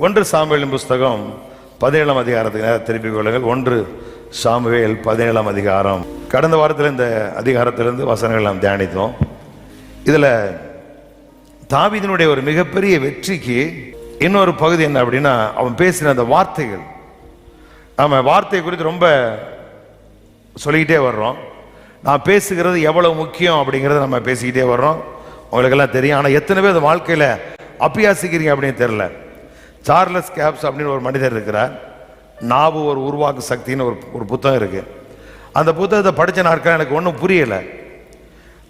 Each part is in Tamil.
1 சாமுவேலின் புஸ்தகம் 17ஆம் அதிகாரத்துக்கு திருப்பிக் கொள்ளுங்கள். 1 சாமுவேல் 17ஆம் அதிகாரம். கடந்த வாரத்தில் இந்த அதிகாரத்திலிருந்து வசனங்கள் நாம் தியானித்தோம். இதில் தாவீதினுடைய ஒரு மிகப்பெரிய வெற்றிக்கு இன்னொரு பகுதி என்ன அப்படின்னா, அவன் பேசின அந்த வார்த்தைகள். நம்ம வார்த்தை குறித்து ரொம்ப சொல்லிக்கிட்டே வர்றோம். நான் பேசுகிறது எவ்வளவு முக்கியம் அப்படிங்கிறத நம்ம பேசிக்கிட்டே வர்றோம். உங்களுக்கெல்லாம் தெரியும். ஆனால் எத்தனை பேர் அந்த வாழ்க்கையில் அபியாசிக்கிறீங்க அப்படின்னு தெரியல. சார்லஸ் கேப்ஸ் அப்படின்னு ஒரு மனிதர் இருக்கிறார். நாவு ஒரு உருவாக்கு சக்தின்னு ஒரு புத்தகம் இருக்குது. அந்த புத்தகத்தை படித்த நாட்கள் எனக்கு ஒன்றும் புரியலை.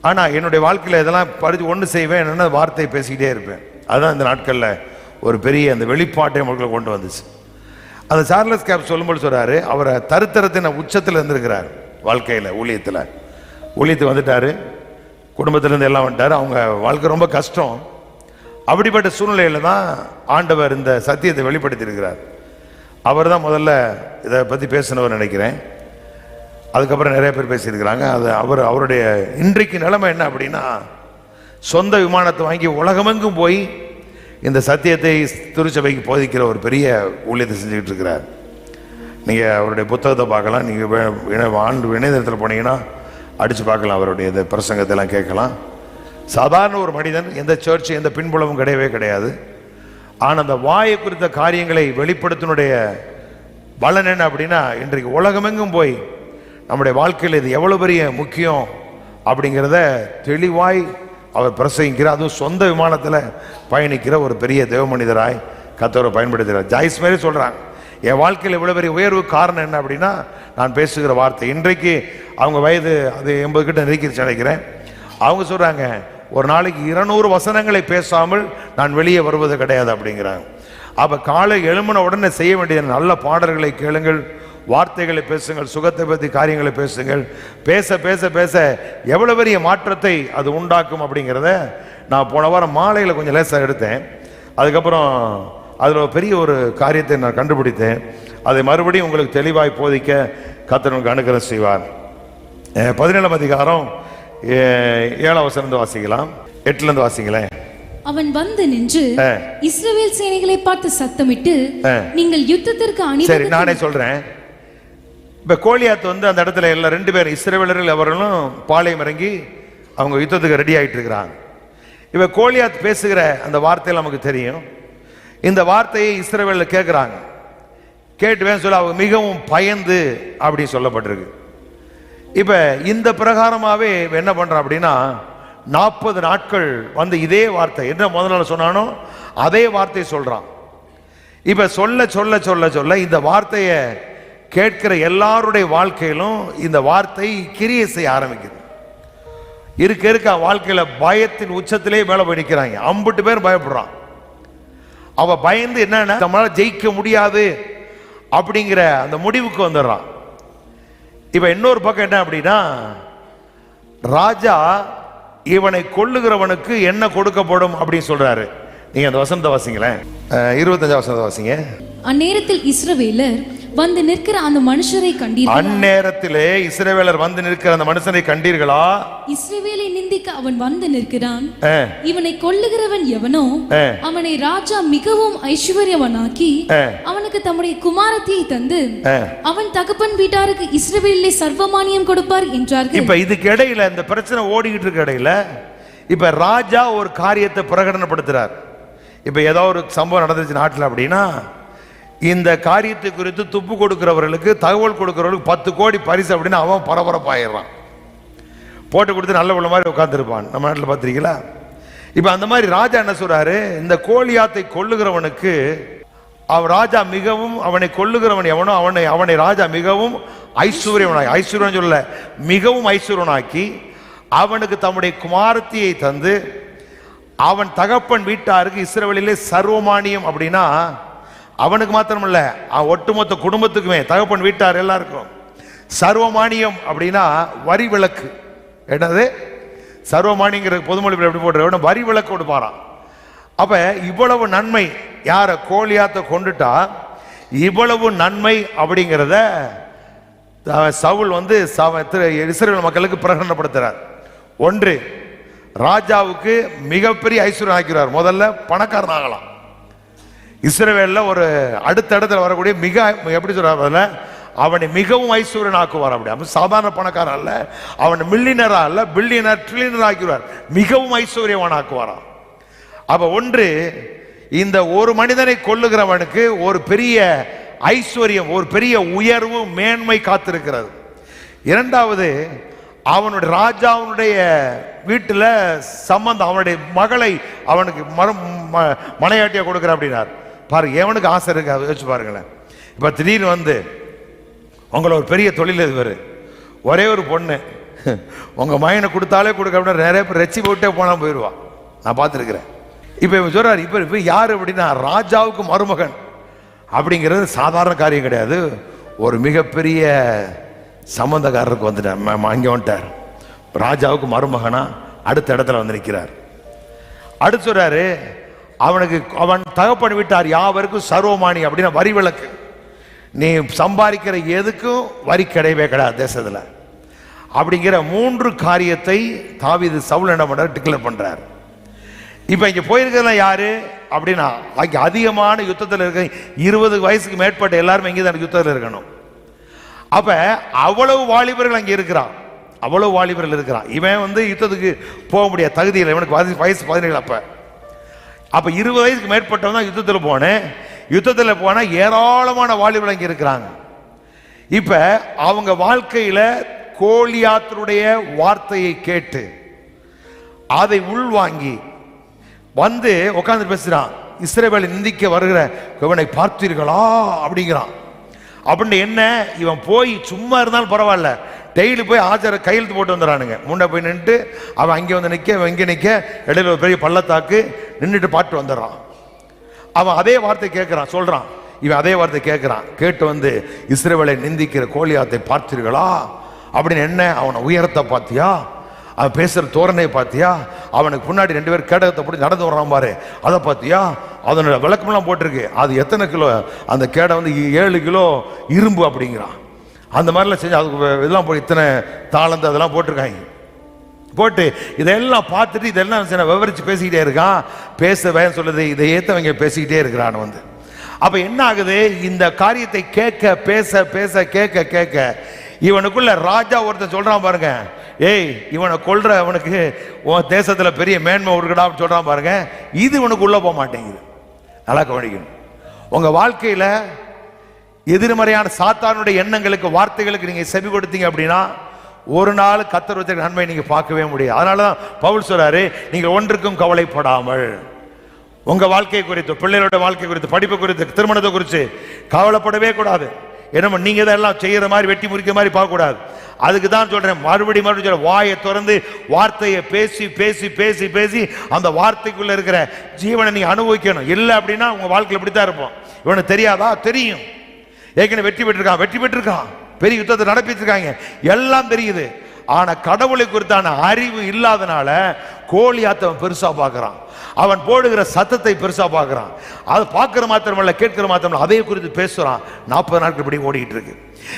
ஆனால் என்னுடைய வாழ்க்கையில் இதெல்லாம் படித்து ஒன்று செய்வேன், என்னென்ன வார்த்தையை பேசிக்கிட்டே இருப்பேன். அதுதான் இந்த நாட்களில் ஒரு பெரிய அந்த வெளிப்பாட்டை உங்களுக்கு கொண்டு வந்துச்சு. அந்த சார்லஸ் கேப்ஸ் சொல்லும்போது சொல்கிறாரு, அவரை தருத்தரத்தின் உச்சத்தில் இருந்திருக்கிறார். வாழ்க்கையில் ஊழியத்துக்கு வந்துட்டார், குடும்பத்திலேருந்து எல்லாம் வந்துட்டார். அவங்க வாழ்க்கை ரொம்ப கஷ்டம். அப்படிப்பட்ட சூழ்நிலையில் தான் ஆண்டவர் இந்த சத்தியத்தை வெளிப்படுத்தியிருக்கிறார். அவர் தான் முதல்ல இதை பற்றி பேசினவர் நினைக்கிறேன். அதுக்கப்புறம் நிறைய பேர் பேசியிருக்கிறாங்க. அது அவருடைய இன்றைக்கு நிலைமை என்ன அப்படின்னா, சொந்த விமானத்தை வாங்கி உலகமெங்கும் போய் இந்த சத்தியத்தை திருச்சபைக்கு போதிக்கிற ஒரு பெரிய ஊழியத்தை செஞ்சுக்கிட்டு இருக்கிறார். நீங்கள் அவருடைய புத்தகத்தை பார்க்கலாம். நீங்கள் ஆண்டு இணையதளத்தில் போனீங்கன்னா அடித்து பார்க்கலாம். அவருடைய இந்த பிரசங்கத்தெல்லாம் கேட்கலாம். சாதாரண ஒரு மனிதன், எந்த சர்ச் எந்த பின்புலமும் கிடையவே கிடையாது. ஆனால் அந்த வாயை குறித்த காரியங்களை வெளிப்படுத்தினுடைய பலன் என்ன அப்படின்னா, இன்றைக்கு உலகமெங்கும் போய் நம்முடைய வாழ்க்கையில் இது எவ்வளோ பெரிய முக்கியம் அப்படிங்கிறத தெளிவாய் அவர் பிரசங்கிக்கிறார். அதுவும் சொந்த விமானத்தில் பயணிக்கிற ஒரு பெரிய தேவ மனிதராய் கர்த்தரை பயன்படுத்துகிறார். ஜாய்ஸ் மாரி சொல்கிறாங்க, என் வாழ்க்கையில் இவ்வளோ பெரிய உயர்வு காரணம் என்ன அப்படின்னா நான் பேசுகிற வார்த்தை. இன்றைக்கு அவங்க வயது அது 80 கிட்ட நெருக்கிடுச்சு நினைக்கிறேன். அவங்க சொல்கிறாங்க, ஒரு நாளைக்கு 200 வசனங்களை பேசாமல் நான் வெளியே வருவது கிடையாது அப்படிங்கிறாங்க. அப்போ காலை எழும்பின உடனே செய்ய வேண்டியது நல்ல பாடல்களை கேளுங்கள், வார்த்தைகளை பேசுங்கள், சுகத்தை பற்றி காரியங்களை பேசுங்கள். பேச பேச பேச எவ்வளோ பெரிய மாற்றத்தை அது உண்டாக்கும் அப்படிங்கிறத நான் போன வாரம் மாலையில் கொஞ்சம் லேசாக எடுத்தேன். அதுக்கப்புறம் அதில் பெரிய ஒரு காரியத்தை நான் கண்டுபிடித்தேன். அதை மறுபடியும் உங்களுக்கு தெளிவாய் போதிக்க கர்த்தர் உங்களுக்கு அனுகிரகம் செய்வார். 17ஆம் அதிகாரம் 7ஆம் வசனம் வாசிக்கலாம். 8லேருந்து வாசிங்களேன். அவன் வந்து நின்று இஸ்ரவேல் சேனைகளை பார்த்து சத்தமிட்டு, நீங்கள் யுத்தத்திற்கு சரி நானே சொல்றேன். இப்ப கோலியாத் வந்து அந்த இடத்துல எல்லாம் 2 பேர் இஸ்ரவேலர்கள் அவர்களும் பாளையம் இறங்கி அவங்க யுத்தத்துக்கு ரெடி ஆயிட்டு இருக்கிறாங்க. இப்ப கோலியாத் பேசுகிற அந்த வார்த்தையில் நமக்கு தெரியும். இந்த வார்த்தையை இஸ்ரவேலர் கேட்கிறாங்க. கேட்டுவேன் சொல்ல அவங்க மிகவும் பயந்து அப்படி சொல்லப்பட்டிருக்கு. இப்ப இந்த பிரகாரமாவே என்ன பண்றான் அப்படின்னா, 40 நாட்கள் வந்து இதே வார்த்தை என்ன முதல் நாள் சொன்னானோ அதே வார்த்தையை சொல்றான். இப்ப சொல்ல சொல்ல சொல்ல சொல்ல இந்த வார்த்தையை கேட்கிற எல்லாருடைய வாழ்க்கையிலும் இந்த வார்த்தை கிரியை செய்ய ஆரம்பிக்குது. இருக்க வாழ்க்கையில பயத்தின் உச்சத்திலே மேல போய் நிற்கிறாங்க. 50 பேர் பயப்படுறான். அவ பயந்து என்னன்னா நம்மளால ஜெயிக்க முடியாது அப்படிங்கிற அந்த முடிவுக்கு வந்துடுறான். இப்ப இன்னொரு பக்கம் என்ன அப்படின்னா, ராஜா இவனை கொல்லுகிறவனுக்கு என்ன கொடுக்கப்படும் அப்படின்னு சொல்றாரு. நீங்க அந்த வசனத்தை வாசிங்களேன். 25ஆம் வசனத்தை வாசிங்க. அந்நேரத்தில் இஸ்ரவேலர் வந்து நிற்கிற அந்த மனுஷரை கண்டீர்களா? அந்நேரத்திலே இஸ்ரவேலர் வந்து நிற்கிற அந்த மனுஷனை கண்டீர்களா? இஸ்ரவேலை நிந்திக்க அவன் வந்து நிற்கிறான். இவனை கொல்லுகிறவன் எவனோ அவனை ராஜா மிகவும் ஐஸ்வர்யவனாக்கி அவனுக்கு தம்முடைய குமாரத்தியை தந்து அவன் தகப்பன் வீட்டாருக்கு இஸ்ரவேலிலே சர்வமானியம் கொடுப்பார் என்றார்கள். இப்ப இதுக்கு இடையில இந்த பிரச்சனை ஓடிக்கிட்டு இருக்க இடையில இப்ப ராஜா ஒரு காரியத்தை பிரகடனப்படுத்துறார். இப்ப ஏதோ ஒரு சம்பவம் நடந்துச்சு நாட்டில் அப்படின்னா, இந்த காரியத்தை குறித்து துப்பு கொடுக்கிறவர்களுக்கு தகவல் கொடுக்கிறவர்களுக்கு 10 கோடி பரிசு அப்படின்னு அவன் பரபரப்பாயிடுறான். போட்டு கொடுத்து நல்ல உள்ள மாதிரி உட்காந்துருப்பான். நம்ம நாட்டில் பார்த்துருக்கீங்களா? இப்போ அந்த மாதிரி ராஜா என்ன சொல்றாரு, இந்த கோலியாத்தை கொல்லுகிறவனுக்கு ராஜா மிகவும் அவனை கொல்லுகிறவன் எவனோ அவனை ராஜா மிகவும் ஐஸ்வர்யவன் சொல்ல மிகவும் ஐஸ்வர்யவனாக்கி அவனுக்கு தம்முடைய குமாரத்தியை தந்து அவன் தகப்பன் வீட்டாருக்கு இஸ்ரவேலிலே சர்வமானியம் அப்படின்னா அவனுக்கு மாத்திரமல்ல ஒட்டுமொத்த குடும்பத்துக்குமே தகப்பன் வீட்டார் எல்லாருக்கும் சர்வமானியம் அப்படின்னா வரி விலக்கு. என்னது சர்வமானியங்கிற பொதுமொழி எப்படி போடுற வரி விலக்கு கொடுப்பாராம். அப்ப இவ்வளவு நன்மை யார கோலியாத்தை கொண்டுட்டா இவ்வளவு நன்மை அப்படிங்கிறத சவுல் வந்து இஸ்ரவேல் மக்களுக்கு பிரகடனப்படுத்துறார். 1 ராஜாவுக்கு மிகப்பெரிய ஐஸ்வர்யம் ஆக்கிறார். முதல்ல பணக்காரன் ஆகலாம். இஸ்ரவேலில் ஒரு அடுத்த இடத்துல வரக்கூடிய மிக எப்படி சொல்றாரு, அவனை மிகவும் ஐஸ்வர்யன் ஆக்குவார். அப்படி அவன் சாதாரண பணக்காரன் அல்ல, அவன் மில்லியனரா அல்ல, பில்லியனர் ட்ரில்லியனர் ஆக்குவார், மிகவும் ஐஸ்வர்யவான் ஆக்குவாராம். அப்ப ஒன்று, இந்த ஒரு மனிதனை கொல்லுகிறவனுக்கு ஒரு பெரிய ஐஸ்வர்யம், ஒரு பெரிய உயர்வு, மேன்மை காத்திருக்கிறது. இரண்டாவது, அவனுடைய ராஜாவுடைய வீட்டில் சம்பந்தம், அவனுடைய மகளை அவனுக்கு மனையாட்டியா கொடுக்குற அப்படின்னார். பாருங்க, எவனுக்கு ஆசை இருக்கு அதை வச்சு பாருங்களேன். இப்போ திடீர்னு வந்து உங்களை ஒரு பெரிய தொழிலதிபர், ஒரே ஒரு பொண்ணு, உங்கள் மகனை கொடுத்தாலே கொடுக்க அப்படின்னா நிறைய பேர் ரெச்சி போட்டே போனால் போயிடுவா, நான் பார்த்துருக்குறேன். இப்போ இவன் சொல்கிறார், இப்போ யார் அப்படின்னா ராஜாவுக்கு மருமகன் அப்படிங்கிறது சாதாரண காரியம் கிடையாது. ஒரு மிகப்பெரிய சம்பந்தக்காரருக்கு வந்துட்டார், அங்கே வந்துட்டார். ராஜாவுக்கு மருமகனா அடுத்த இடத்துல வந்து நிற்கிறார். அடுத்து சொல்றாரு, அவனுக்கு அவன் தகப்பன் விட்டார் யாவருக்கும் சர்வமானி அப்படின்னா வரி விலக்கு. நீ சம்பாதிக்கிற எதுக்கும் வரி கிடையவே கிடையாது தேசத்தில் அப்படிங்கிற 3 காரியத்தை தாவீது சவுல் என்ன பண்றார், டிக்ளேர் பண்றார். இப்போ இங்கே போயிருக்கிறதுலாம் யாரு அப்படின்னா, அங்கே அதிகமான யுத்தத்தில் இருக்க 20 வயசுக்கு மேற்பட்ட எல்லாருமே இங்கே தான் யுத்தத்தில் இருக்கணும். அப்ப அவ்வளவு வாலிபர்கள் அங்கே இருக்கிறான், அவ்வளவு வாலிபர்கள் இருக்கிறான். இவன் வந்து யுத்தத்துக்கு போக முடியாது, தகுதி இல்லை, இவனுக்கு வயசு 17. அப்ப 20 வயசுக்கு மேற்பட்டவன் தான் யுத்தத்தில் போனேன். யுத்தத்தில் போனா ஏராளமான வாலிபர்கள் அங்கே இருக்கிறாங்க. இப்ப அவங்க வாழ்க்கையில கோலியாத்துடைய வார்த்தையை கேட்டு அதை உள்வாங்கி வந்து உட்கார்ந்து பேசுறான். இஸ்ரவேலை நிந்திக்க வருகிற இவனை பார்த்தீர்களா அப்படிங்கிறான். அப்படின்னு என்ன, இவன் போய் சும்மா இருந்தாலும் பரவாயில்ல, டெய்லி போய் ஆஜர கையெழுத்து போட்டு வந்துடுறானுங்க. முன்ன போய் நின்றுட்டு அவன் அங்கே வந்து நிற்க, இங்கே நிற்க, இடையில ஒரு பெரிய பள்ளத்தாக்கு நின்றுட்டு பாட்டு வந்துடுறான். அவன் அதே வார்த்தை கேட்குறான், சொல்றான். இவன் அதே வார்த்தை கேட்குறான். கேட்டு வந்து இஸ்ரவேலை நிந்திக்கிற கோலியாத்தை பார்த்தீர்களா அப்படின்னு என்ன, அவனை உயரத்தை பார்த்தியா, அவன் பேசுகிற தோரணையை பார்த்தியா, அவனுக்கு முன்னாடி 2 பேர் கேடகத்தை போட்டு நடந்து வர்றான் பாரு, அதை பார்த்தியா, அதனோட விளக்கமெல்லாம் போட்டிருக்கு. அது எத்தனை கிலோ, அந்த கேடை வந்து 7 கிலோ இரும்பு அப்படிங்கிறான். அந்த மாதிரிலாம் செஞ்சு அதுக்கு இதெல்லாம் போய் இத்தனை தாளந்து அதெல்லாம் போட்டிருக்காங்க. போட்டு இதெல்லாம் பார்த்துட்டு இதெல்லாம் விவரித்து பேசிக்கிட்டே இருக்கான். பேச வேன் சொல்லுது, இதை ஏற்றவங்க பேசிக்கிட்டே இருக்கிறான் வந்து. அப்போ என்ன ஆகுது, இந்த காரியத்தை கேட்க பேச பேச கேட்க கேட்க இவனுக்குள்ள ராஜா ஒருத்தன் சொல்றான் பாருங்க, ஏய் இவனை கொல்ற, அவனுக்கு உன் தேசத்துல பெரிய மேன்மை இருக்குடா சொல்றான் பாருங்க. இது இவனுக்கு உள்ள போக மாட்டேங்குது. நல்லா கவனிக்கணும். உங்க வாழ்க்கையில எதிர்மறையான சாத்தானுடைய எண்ணங்களுக்கு, வார்த்தைகளுக்கு நீங்க செவி கொடுத்தீங்க அப்படின்னா ஒரு நாள் கர்த்தர் வச்ச நன்மை நீங்க பார்க்கவே முடியாது. அதனாலதான் பவுல் சொல்றாரு, நீங்க ஒன்றுக்கும் கவலைப்படாமல் உங்க வாழ்க்கை குறித்து, பிள்ளைகளோட வாழ்க்கை குறித்து, படிப்பு குறித்து, திருமணத்தை குறித்து கவலைப்படவே கூடாது. என்ன நீங்க இதெல்லாம் செய்யற மாதிரி வெட்டி முறிக்கிற மாதிரி பார்க்க கூடாது. அதுக்கு தான் சொல்றேன், மறுபடியும் சொல்றேன், வாயை திறந்து வார்த்தையை பேசி பேசி பேசி பேசி அந்த வார்த்தைக்குள்ள இருக்கிற ஜீவனை நீங்க அனுபவிக்கணும். இல்லை அப்படின்னா உங்க வாழ்க்கையில் இப்படித்தான் இருப்போம். இவனுக்கு தெரியாதா? தெரியும். ஏற்கனவே வெற்றி பெற்றிருக்கான், பெரிய யுத்தத்தை நடப்பிட்டு இருக்காங்க, எல்லாம் தெரியுது. ஆனா கடவுளை குறித்தான அறிவு இல்லாதனால கோலியாத்தை அவன் பெருசா பார்க்கிறான், அவன் போடுகிற சத்தத்தை பெருசா பார்க்கிறான். அதை பார்க்கிற மாத்திரமல்ல, கேட்கிற மாத்திரமல்ல, அதை குறித்து பேசுறான். 40 நாட்கள் இப்படி ஓடிட்டு இருக்கு.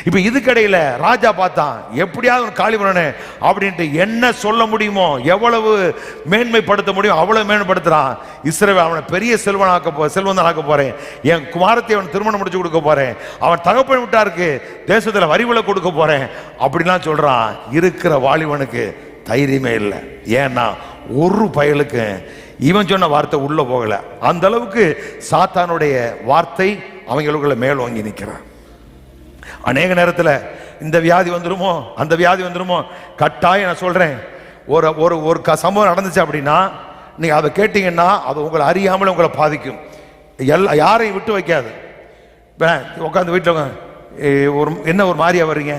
இப்ப இதுக்கடையில ராஜா பார்த்தான், எப்படியாவது காலிபுரனே அப்படின்ட்டு என்ன சொல்ல முடியுமோ, எவ்வளவு மேன்மைப்படுத்த முடியும் அவ்வளவு மேன்மைப்படுத்துறான். இஸ்ரவேல் அவனை பெரிய செல்வந்தனாக்க போறேன், என் குமாரத்தை அவன் திருமணம் முடிச்சு கொடுக்க போறேன், அவன் தகப்பன் விட்டாருக்கு தேசத்துல வரிவிலை கொடுக்க போறேன் அப்படிலாம் சொல்றான். இருக்கிற வாலிபனுக்கு தைரியமே இல்லை. ஏன்னா ஒரு பயலுக்கு இவன் சொன்ன வார்த்தை உள்ள போகல. அந்த அளவுக்கு சாத்தானுடைய வார்த்தை அவங்களுக்குள்ள மேல் வாங்கி நிற்கிறான். அநேக நேரத்தில் இந்த வியாதி வந்துருமோ, அந்த வியாதி வந்துருமோ, கட்டாயம் நான் சொல்றேன், ஒரு ஒரு ஒரு சம்பவம் நடந்துச்சு அப்படின்னா நீங்க அதை கேட்டீங்கன்னா அது உங்களை அறியாமல் உங்களை பாதிக்கும். யாரையும் விட்டு வைக்காது. உட்காந்து வீட்டில் ஒரு என்ன ஒரு மாதிரியா வர்றீங்க,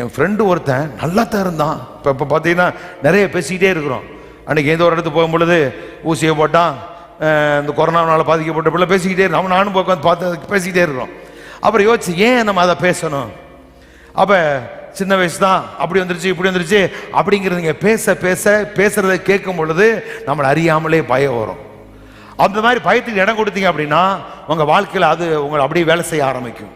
என் ஃப்ரெண்டு ஒருத்தன் நல்லா தான் இருந்தான், இப்போ பார்த்தீங்கன்னா நிறைய பேசிக்கிட்டே இருக்கிறோம். அன்றைக்கி எந்த ஒரு இடத்துக்கு போகும்பொழுது ஊசியை போட்டான், இந்த கொரோனாவால் பாதிக்கப்பட்ட பிள்ளை பேசிக்கிட்டே இருக்கோம். நானும் உட்காந்து பார்த்து பேசிக்கிட்டே இருக்கிறோம். அப்புறம் யோசிச்சு ஏன் நம்ம அதை பேசணும், அப்போ சின்ன வயசு தான் அப்படி வந்துருச்சு இப்படி வந்துருச்சு அப்படிங்கிறதுங்க பேச பேச பேசுறதை கேட்கும் பொழுது நம்மளை அறியாமலே பயம் வரும். அந்த மாதிரி பயத்துக்கு இடம் கொடுத்தீங்க அப்படின்னா உங்கள் வாழ்க்கையில் அது உங்களை அப்படியே வேலை செய்ய ஆரம்பிக்கும்.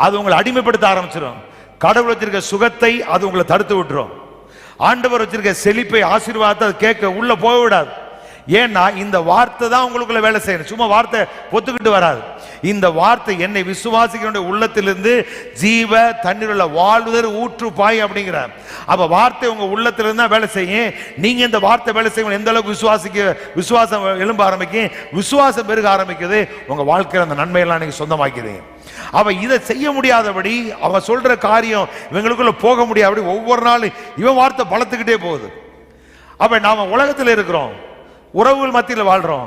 அது உங்களை அடிமைப்படுத்த ஆரம்பிச்சிடும். கடவுள் வச்சிருக்க சுகத்தை அது உங்களை தடுத்து விட்டுரும். ஆண்டவர் வச்சிருக்க செழிப்பை, ஆசீர்வாதத்தை அது கேட்க உள்ள போக விடாது. ஏன்னா இந்த வார்த்தை தான் உங்களுக்குள்ள வேலை செய்யணும். சும்மா வார்த்தை பொத்துக்கிட்டு வராது. இந்த வார்த்தை என்னை விசுவாசிக்கிற உள்ளத்திலிருந்து ஜீவ தண்ணீர் உள்ள வாழ்வுதர் ஊற்று பாய் அப்படிங்கிறார். அப்ப வார்த்தை உங்க உள்ளத்திலிருந்து தான் வேலை செய்யும். நீங்க இந்த வார்த்தை வேலை செய்யும் எந்த அளவுக்கு விசுவாசம் எழும்ப ஆரம்பிக்கும், விசுவாசம் பெருக ஆரம்பிக்குது, உங்க வாழ்க்கையில் அந்த நன்மையெல்லாம் நீங்க சொந்தமாக்கிறீங்க. அவ இதை செய்ய முடியாதபடி அவ சொல்ற காரியம் இவங்களுக்குள்ள போக முடியாதபடி ஒவ்வொரு நாளும் இவன் வார்த்தை பலத்துக்கிட்டே போகுது. அப்ப நாம உலகத்தில் இருக்கிறோம், உறவுகள் மத்தியில் வாழ்றோம்.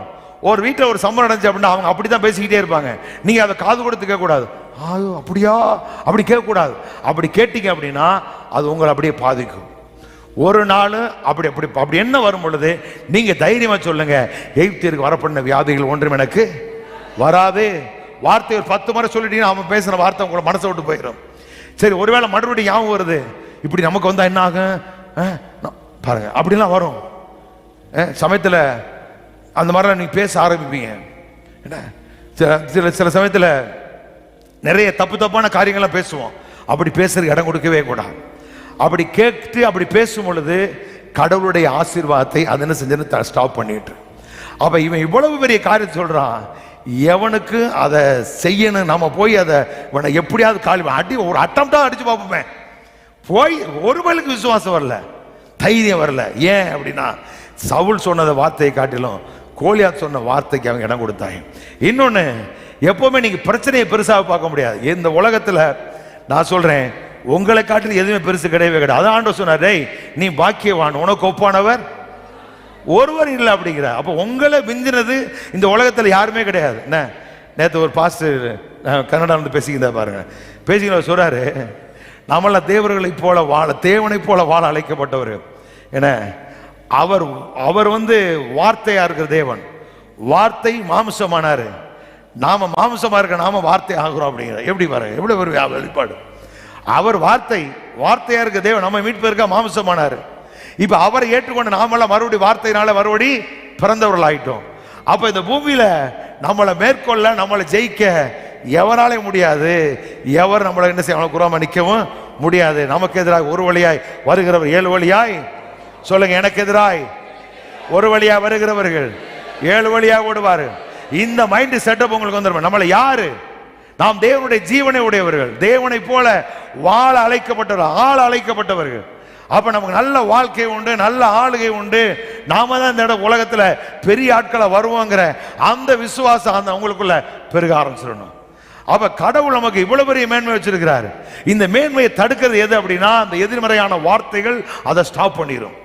ஒரு வீட்டில் ஒரு சம்பவம் நடந்துச்சு அப்படின்னா அவங்க அப்படிதான் பேசிக்கிட்டே இருப்பாங்க. நீங்க அதை காது கொடுத்து கேட்கக்கூடாது. அப்படியா அப்படி கேட்கக்கூடாது. அப்படி கேட்டீங்க அப்படின்னா அது உங்களை அப்படியே பாதிக்கும். ஒரு நாள் அப்படி அப்படி அப்படி என்ன வரும் பொழுது நீங்க தைரியமா சொல்லுங்க, எகிப்தியருக்கு வரப்பட்ட வியாதிகள் ஒன்றும் எனக்கு வராது. வார்த்தை ஒரு 10 முறை சொல்லிட்டீங்கன்னா அவன் பேசுற வார்த்தை உங்களை மனசை விட்டு போயிடும். சரி, ஒருவேளை மறுபடியும் ஞாபகம் வருது, இப்படி நமக்கு வந்தா என்ன ஆகும் பாருங்க, அப்படிலாம் வரும் சமயத்தில். அந்த மாதிரிலாம் நீங்க பேச ஆரம்பிப்பீங்க. சில சமயத்தில் நிறைய தப்பான காரியங்கள்லாம் பேசுவோம். அப்படி பேசுறதுக்கு இடம் கொடுக்கவே கூடாது. அப்படி கேட்டு அப்படி பேசும் பொழுது கடவுளுடைய ஆசீர்வாதத்தை அது என்ன செஞ்சு ஸ்டாப் பண்ணிட்டு. அப்ப இவன் இவ்வளவு பெரிய காரியத்தை சொல்றான், எவனுக்கு அதை செய்யணும், நம்ம போய் அதை எப்படியாவது அடி ஒரு அட்டம்ப்டா அடிச்சு பார்ப்போமே. போய் ஒருவனுக்கு விசுவாசம் வரல, தைரியம் வரல. ஏன் அப்படின்னா சவுல் சொன்னத வார்த்தையை காட்டிலும் கோலியாத் சொன்ன வார்த்தைக்கு அவங்க இடம் கொடுத்தாங்க. இன்னொன்னு, எப்பவுமே நீங்க பிரச்சனையை பெருசாக பார்க்க முடியாது. இந்த உலகத்துல நான் சொல்றேன், உங்களை காட்டிலும் எதுவுமே பெருசு கிடையவே கிடையாது. அதான் ஆண்டவர் சொன்னார், நீ பாக்கியவான், உனக்கு ஒப்பானவர் ஒருவர் இல்லை அப்படிங்கிற. அப்ப உங்களை மிஞ்சினது இந்த உலகத்துல யாருமே கிடையாது. என்ன, நேற்று ஒரு பாஸ்டர் கன்னடா வந்து பேசிக்கிட்டா பாருங்க, பேசிக்கிற சொல்றாரு, நம்மள தேவர்களை போல வாழ, தேவனை போல வாழ அழைக்கப்பட்டவர். என்ன, அவர் வந்து வார்த்தையா இருக்கிற தேவன், வார்த்தை மாம்சமானாரு, நாம மாம்சமா இருக்க நாம வார்த்தை ஆகிறோம் அப்படிங்கிற. எப்படி பாருங்க, எவ்வளவு ஒரு வெளிப்பாடு. அவர் வார்த்தையா இருக்க தேவன் நம்ம மீட்பதற்கா மாம்சமானாரு. இப்ப அவரை ஏற்றுக்கொண்டு நாமெல்லாம் மறுபடியும் வார்த்தையினால மறுபடி பிறந்தவர்கள் ஆயிட்டோம். அப்ப இந்த பூமியில நம்மளை மேற்கொள்ள, நம்மளை ஜெயிக்க எவராலே முடியாது. எவர் நம்மளை என்ன செய்ய குறாம நிற்கவும் முடியாது. நமக்கு எதிராக ஒரு வழியாய் வருகிறவர் 7 வழியாய் சொல்லுங்க, எனக்கு எதிராய் ஒரு வழியா வருகிறவர்கள் 7 வழியா ஓடுவாரு. இந்த மைண்ட் செட்டப் உங்களுக்கு வந்துடும். நம்மளை யாரு, நாம் தேவனுடைய ஜீவனை உடையவர்கள், தேவனை போல வாழ அழைக்கப்பட்டவர்கள், ஆள அழைக்கப்பட்டவர்கள். அப்ப நமக்கு நல்ல வாழ்க்கை உண்டு, நல்ல ஆளுகை உண்டு. நாம தான் இந்த உலகத்துல பெரிய ஆட்களை வருவோங்கிற அந்த விசுவாசம் அந்த உங்களுக்குள்ள பெருக ஆரம்பிச்சிடணும். அப்ப கடவுள் நமக்கு இவ்வளவு பெரிய மேன்மை வச்சிருக்கிறாரு. இந்த மேன்மையை தடுக்கிறது எது அப்படின்னா அந்த எதிர்மறையான வார்த்தைகள் அதை ஸ்டாப் பண்ணிடும்.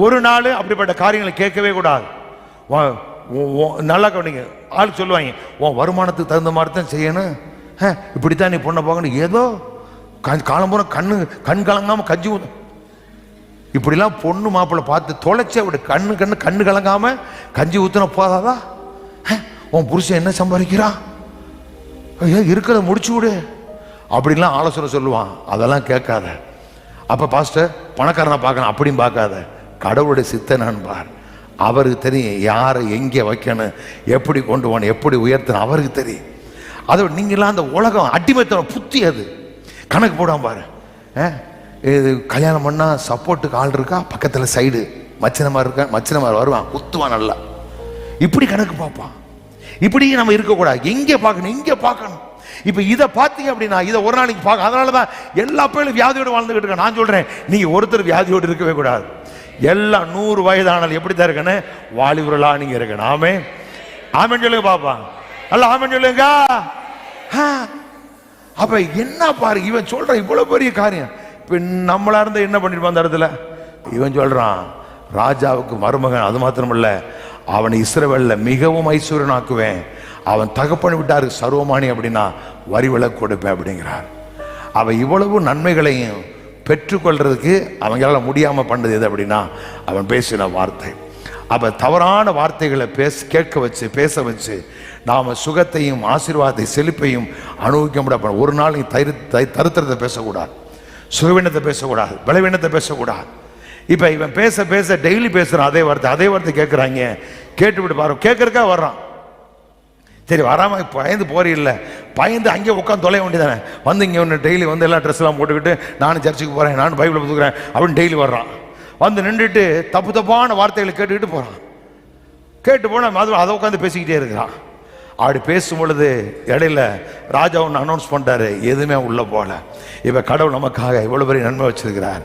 ஒரு நாள் அப்படிப்பட்ட காரியங்களை கேட்கவே கூடாது. நல்லா கவனிங்க, ஆள் சொல்லுவாங்க, உன் வருமானத்துக்கு தகுந்த மாதிரி தான் செய்யணும், இப்படித்தான் நீ பொண்ணை போகணும், ஏதோ காலம் போன கண் கலங்காம கஞ்சி ஊத்த, இப்படிலாம் பொண்ணு மாப்பிள்ளை பார்த்து தொலைச்ச விட கண்ணு கலங்காம கஞ்சி ஊத்துன போதாதா? உன் புருஷன் என்ன சம்பாதிக்கிறான், இருக்கிறத முடிச்சு விடு அப்படின்லாம் ஆலோசனை சொல்லுவான். அதெல்லாம் கேட்காத. அப்ப பாஸ்டர் பணக்காரனை பார்க்கணும் அப்படின்னு பார்க்காத, கடவுளுடைய சித்தனான் பார். அவருக்கு தெரியும் யாரை எங்கே வைக்கணும், எப்படி கொண்டு போகணும், எப்படி உயர்த்தணும், அவருக்கு தெரியும். அதோட நீங்களாம் அந்த உலகம் அடிமைத்தனம் புத்தி, அது கணக்கு போடாம பாரு. இது கல்யாணம் பண்ணா சப்போர்ட்டுக்கு ஆள் இருக்கா, பக்கத்தில் சைடு மச்சினமார் இருக்கா, மச்சினமார் வருவான் குத்துவான் நல்லா, இப்படி கணக்கு பார்ப்பான். இப்படி நம்ம இருக்கக்கூடாது, எங்கே பார்க்கணும், இங்கே பார்க்கணும். இப்போ இதை பார்த்தீங்க அப்படின்னா இதை ஒரு நாளைக்கு பார்க்க. அதனால தான் எல்லா பேரும் வியாதியோடு வாழ்ந்துகிட்டு இருக்க. நான் சொல்றேன், நீங்க ஒருத்தர் வியாதியோடு இருக்கவே கூடாது. எல்லாம் 100 வயதானாலும் எப்படி தான் இருக்கணும், வாலிபர்களா நீங்க இருக்கணும். ஆமே ஆமேன்னு சொல்லுங்க பாப்பா, நல்லா ஆமேன்னு சொல்லுங்க. அப்ப என்ன பாரு, இவன் சொல்ற இவ்வளவு பெரிய காரியம். இப்ப நம்மளா இருந்தா என்ன பண்ணிருப்பான் அந்த இடத்துல? இவன் சொல்றான், ராஜாவுக்கு மருமகன், அது மாத்திரமல்ல அவனை இஸ்ரவேல்ல மிகவும் ஐஸ்வர்யனாக்குவேன், அவன் தகப்பன் விட்டாரு சர்வமானி அப்படின்னா வரி விலக்கு கொடுப்பேன் அப்படிங்கிறார். அவன் இவ்வளவு நன்மைகளையும் பெற்றுக்கொள்றதுக்கு அவங்களால முடியாம பண்ணது எது அப்படின்னா அவன் பேசின வார்த்தை. அப்ப தவறான வார்த்தைகளை கேட்க வச்சு பேச வச்சு நாம சுகத்தையும் ஆசீர்வாதத்தை செழிப்பையும் அனுபவிக்க முடியாது. ஒரு நாள் நீ தருத்திரத்தை பேசக்கூடாது, சுகவீனத்தை பேசக்கூடாது, பலவீனத்தை பேசக்கூடாது. இப்ப இவன் பேச பேச டெய்லி பேசுறான் அதே வார்த்தை கேட்கிறாங்க. கேட்டு விட்டு பாரு, கேட்கறக்கா வர்றான். சரி வராம பயந்து போறீல்ல, பயந்து அங்கே உட்காந்து தொலைய வேண்டியதானே. வந்து இங்கே ஒன்று டெய்லி வந்து எல்லா ட்ரெஸ்லாம் போட்டுக்கிட்டு நானும் சர்ச்சுக்கு போறேன், நானும் பைபிளை புதுக்கிறேன் அப்படின்னு டெய்லி வர்றான். வந்து நின்றுட்டு தப்பான வார்த்தைகளை கேட்டுக்கிட்டு போறான். கேட்டு போன மது அதை உட்காந்து பேசிக்கிட்டே இருக்கிறான். அப்படி பேசும் பொழுது இடையில ராஜா ஒன்று அனௌன்ஸ் பண்ணிட்டாரு, எதுவுமே உள்ள போல. இப்போ கடவுள் நமக்காக இவ்வளோ பெரிய நன்மை வச்சிருக்கிறார்.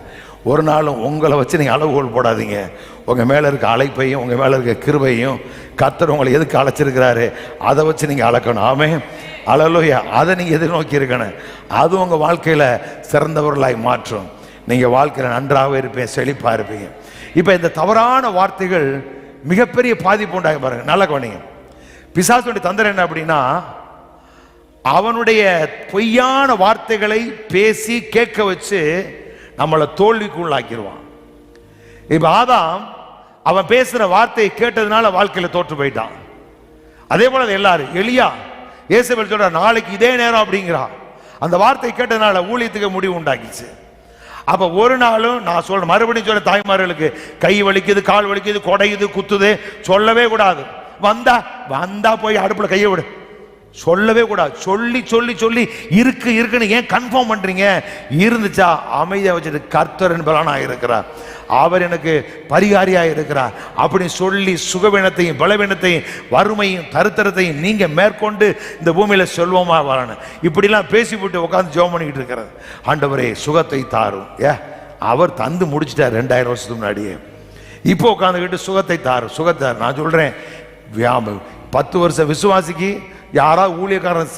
ஒரு நாளும் உங்களை வச்சு நீங்கள் அளவுகோல் போடாதீங்க. உங்கள் மேலே இருக்க அழைப்பையும் உங்கள் மேலே இருக்க கிருபையும் கர்த்தர் உங்களை எதுக்கு அழைச்சிருக்கிறாரு அதை வச்சு நீங்கள் அளக்கணும். ஆமென், அல்லேலூயா. அதை நீங்கள் எதிர்நோக்கி இருக்கணும். அது உங்கள் வாழ்க்கையில் சிறந்தவர்களாய் மாற்றும். நீங்கள் வாழ்க்கையில் நன்றாக இருப்பீங்க, செழிப்பாக இருப்பீங்க. இப்போ இந்த தவறான வார்த்தைகள் மிகப்பெரிய பாதிப்பு உண்டாக பாருங்க. நல்ல கவனிங்க. பிசாசுடைய தந்திரம் என்ன அப்படின்னா, அவனுடைய பொய்யான வார்த்தைகளை பேசி கேட்க வச்சு நம்மளை தோல்விக்குள்ளாக்கிடுவான். இப்ப ஆதாம் அவன் பேசுற வார்த்தையை கேட்டதுனால வாழ்க்கையில தோற்று போயிட்டான். அதே போல எல்லாரும் எலியா இயேசுவேல் சொல்ற நாளைக்கு இதே நேரம் அப்படிங்கிறான். அந்த வார்த்தையை கேட்டதுனால ஊழியத்துக்கு முடிவு உண்டாக்கிச்சு. அப்ப ஒரு நாளும் நான் சொல்ற மறுபடியும் சொல்ற தாய்மார்களுக்கு கை வலிக்குது, கால் வலிக்குது, கொடையுது, குத்துது சொல்லவே கூடாது. வந்தா வந்தா போய் அடுப்புல கையை விடு சொல்லவே கூடாது. சொல்லி சொல்லி சொல்லி இருக்குன்னு ஏன் கன்ஃபார்ம் பண்றீங்க? இருந்துச்சா அமைதியா வச்சுட்டு கர்த்தர் என்பவனா இருக்கிறார், அவர் எனக்கு பரிகாரியா இருக்கிறார் அப்படின்னு சொல்லி சுகவீனத்தையும் பலவீனத்தையும் வறுமையும் தருத்தரத்தையும் நீங்க மேற்கொண்டு இந்த பூமியில சொல்வோமா வரணும். இப்படிலாம் பேசிவிட்டு உட்காந்து ஜெபம் பண்ணிக்கிட்டு இருக்கிறது. ஆண்டவரே சுகத்தை தாரும். அவர் தந்து முடிச்சிட்டார் 2000 வருஷத்துக்கு முன்னாடியே. இப்போ உட்காந்துக்கிட்டு சுகத்தை தாரும் சுகத்தை. நான் சொல்றேன் 10 வருஷம் விசுவாசிக்கு யாராவது ஊழியக்காரன்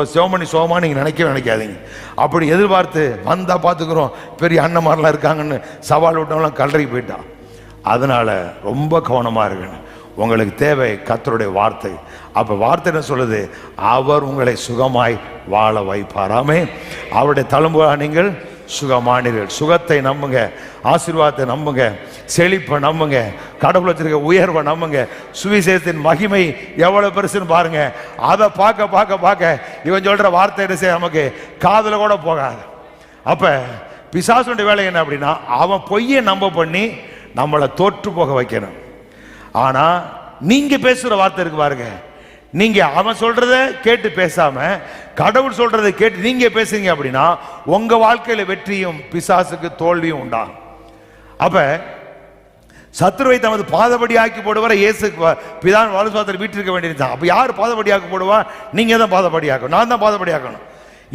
சிவமணி சோமா நீங்கள் நினைக்காதீங்க. அப்படி எதிர்பார்த்து வந்தா பார்த்துக்கிறோம் பெரிய அண்ணன்மாரெலாம் இருக்காங்கன்னு சவால் விட்டவங்களாம் கல்லறி போயிட்டான். அதனால ரொம்ப கவனமாக இருக்கணும். உங்களுக்கு தேவை கர்த்தருடைய வார்த்தை. அப்போ வார்த்தை என்ன சொல்லுது? அவர் உங்களை சுகமாய் வாழ வைப்பாராமே. அவருடைய தழும்புகளால் நீங்கள் சுகமானீர்கள். சுகத்தை நம்புங்க, ஆசீர்வாதத்தை நம்புங்க, செழிப்பை நம்புங்க, கடவுள் வச்சிருக்க உயர்வை நம்புங்க. சுவிசேஷத்தின் மகிமை எவ்வளவு பெருசுன்னு பாருங்க. அதை பார்க்க பார்க்க பார்க்க இவன் சொல்ற வார்த்தை நமக்கு காதுல கூட போகாது. அப்ப பிசாசுடைய வேலை என்ன அப்படின்னா, அவன் பொய்யை நம்ப பண்ணி நம்மளை தோற்று போக வைக்கணும். ஆனா நீங்க பேசுற வார்த்தை இருக்கு பாருங்க, நீங்க அவன் சொல்றத கேட்டு பேசாம கடவுள் சொல்றதை கேட்டு நீங்க பேசுறீங்க அப்படின்னா உங்க வாழ்க்கையில வெற்றியும் பிசாசுக்கு தோல்வியும் உண்டாகும். அப்ப சத்துருவை தமது பாதபடி ஆக்கி போடுவார இயேசு பிதான் வாழுசாத்திர வீட்டிருக்க வேண்டியிருந்தான். அப்ப யார் பாதபடி ஆக்கி போடுவா? நீங்க தான் பாதபடி ஆக்கணும், நான் தான் பாதபடி ஆக்கணும்.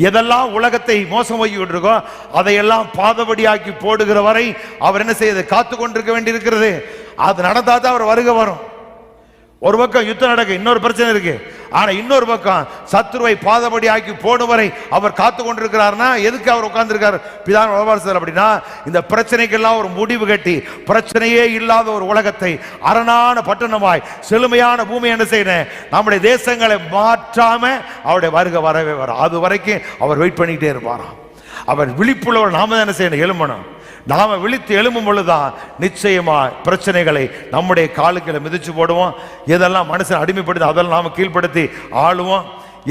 எதெல்லாம் உலகத்தை மோசம் வைக்கி விட்டுருக்கோ அதையெல்லாம் பாதபடியாக்கி போடுகிற வரை அவர் என்ன செய்ய காத்து கொண்டிருக்க வேண்டியிருக்கிறது. அது நடந்தாதான் அவர் வருகை வரும். ஒரு பக்கம் யுத்தம் நடக்க, இன்னொரு பிரச்சனை இருக்கு. ஆனா இன்னொரு பக்கம் சத்துருவை பாதபடி ஆக்கி போடும் வரை அவர் காத்து கொண்டிருக்கிறார்னா எதுக்கு அவர் உட்கார்ந்து இருக்காரு பிதான் வளர்வார் அப்படின்னா, இந்த பிரச்சனைக்கெல்லாம் ஒரு முடிவு கட்டி பிரச்சனையே இல்லாத ஒரு உலகத்தை அரணான பட்டணமாய் செழுமையான பூமி என்ன செய்யணும், நம்முடைய தேசங்களை மாற்றாம அவருடைய வருகை வரவே வரும். அது வரைக்கும் அவர் வெயிட் பண்ணிக்கிட்டே இருப்பாராம். அவர் விழிப்புள்ளவர் நாம என்ன செய்யணும், எழும்பணும். நாம விழித்து எழும்பும் பொழுதுதான் நிச்சயமா பிரச்சனைகளை நம்முடைய காலுக்களை மிதிச்சு போடுவோம். எதெல்லாம் மனுஷன் அடிமைப்படுத்தி அதெல்லாம் நாம கீழ்படுத்தி ஆளுவோம்.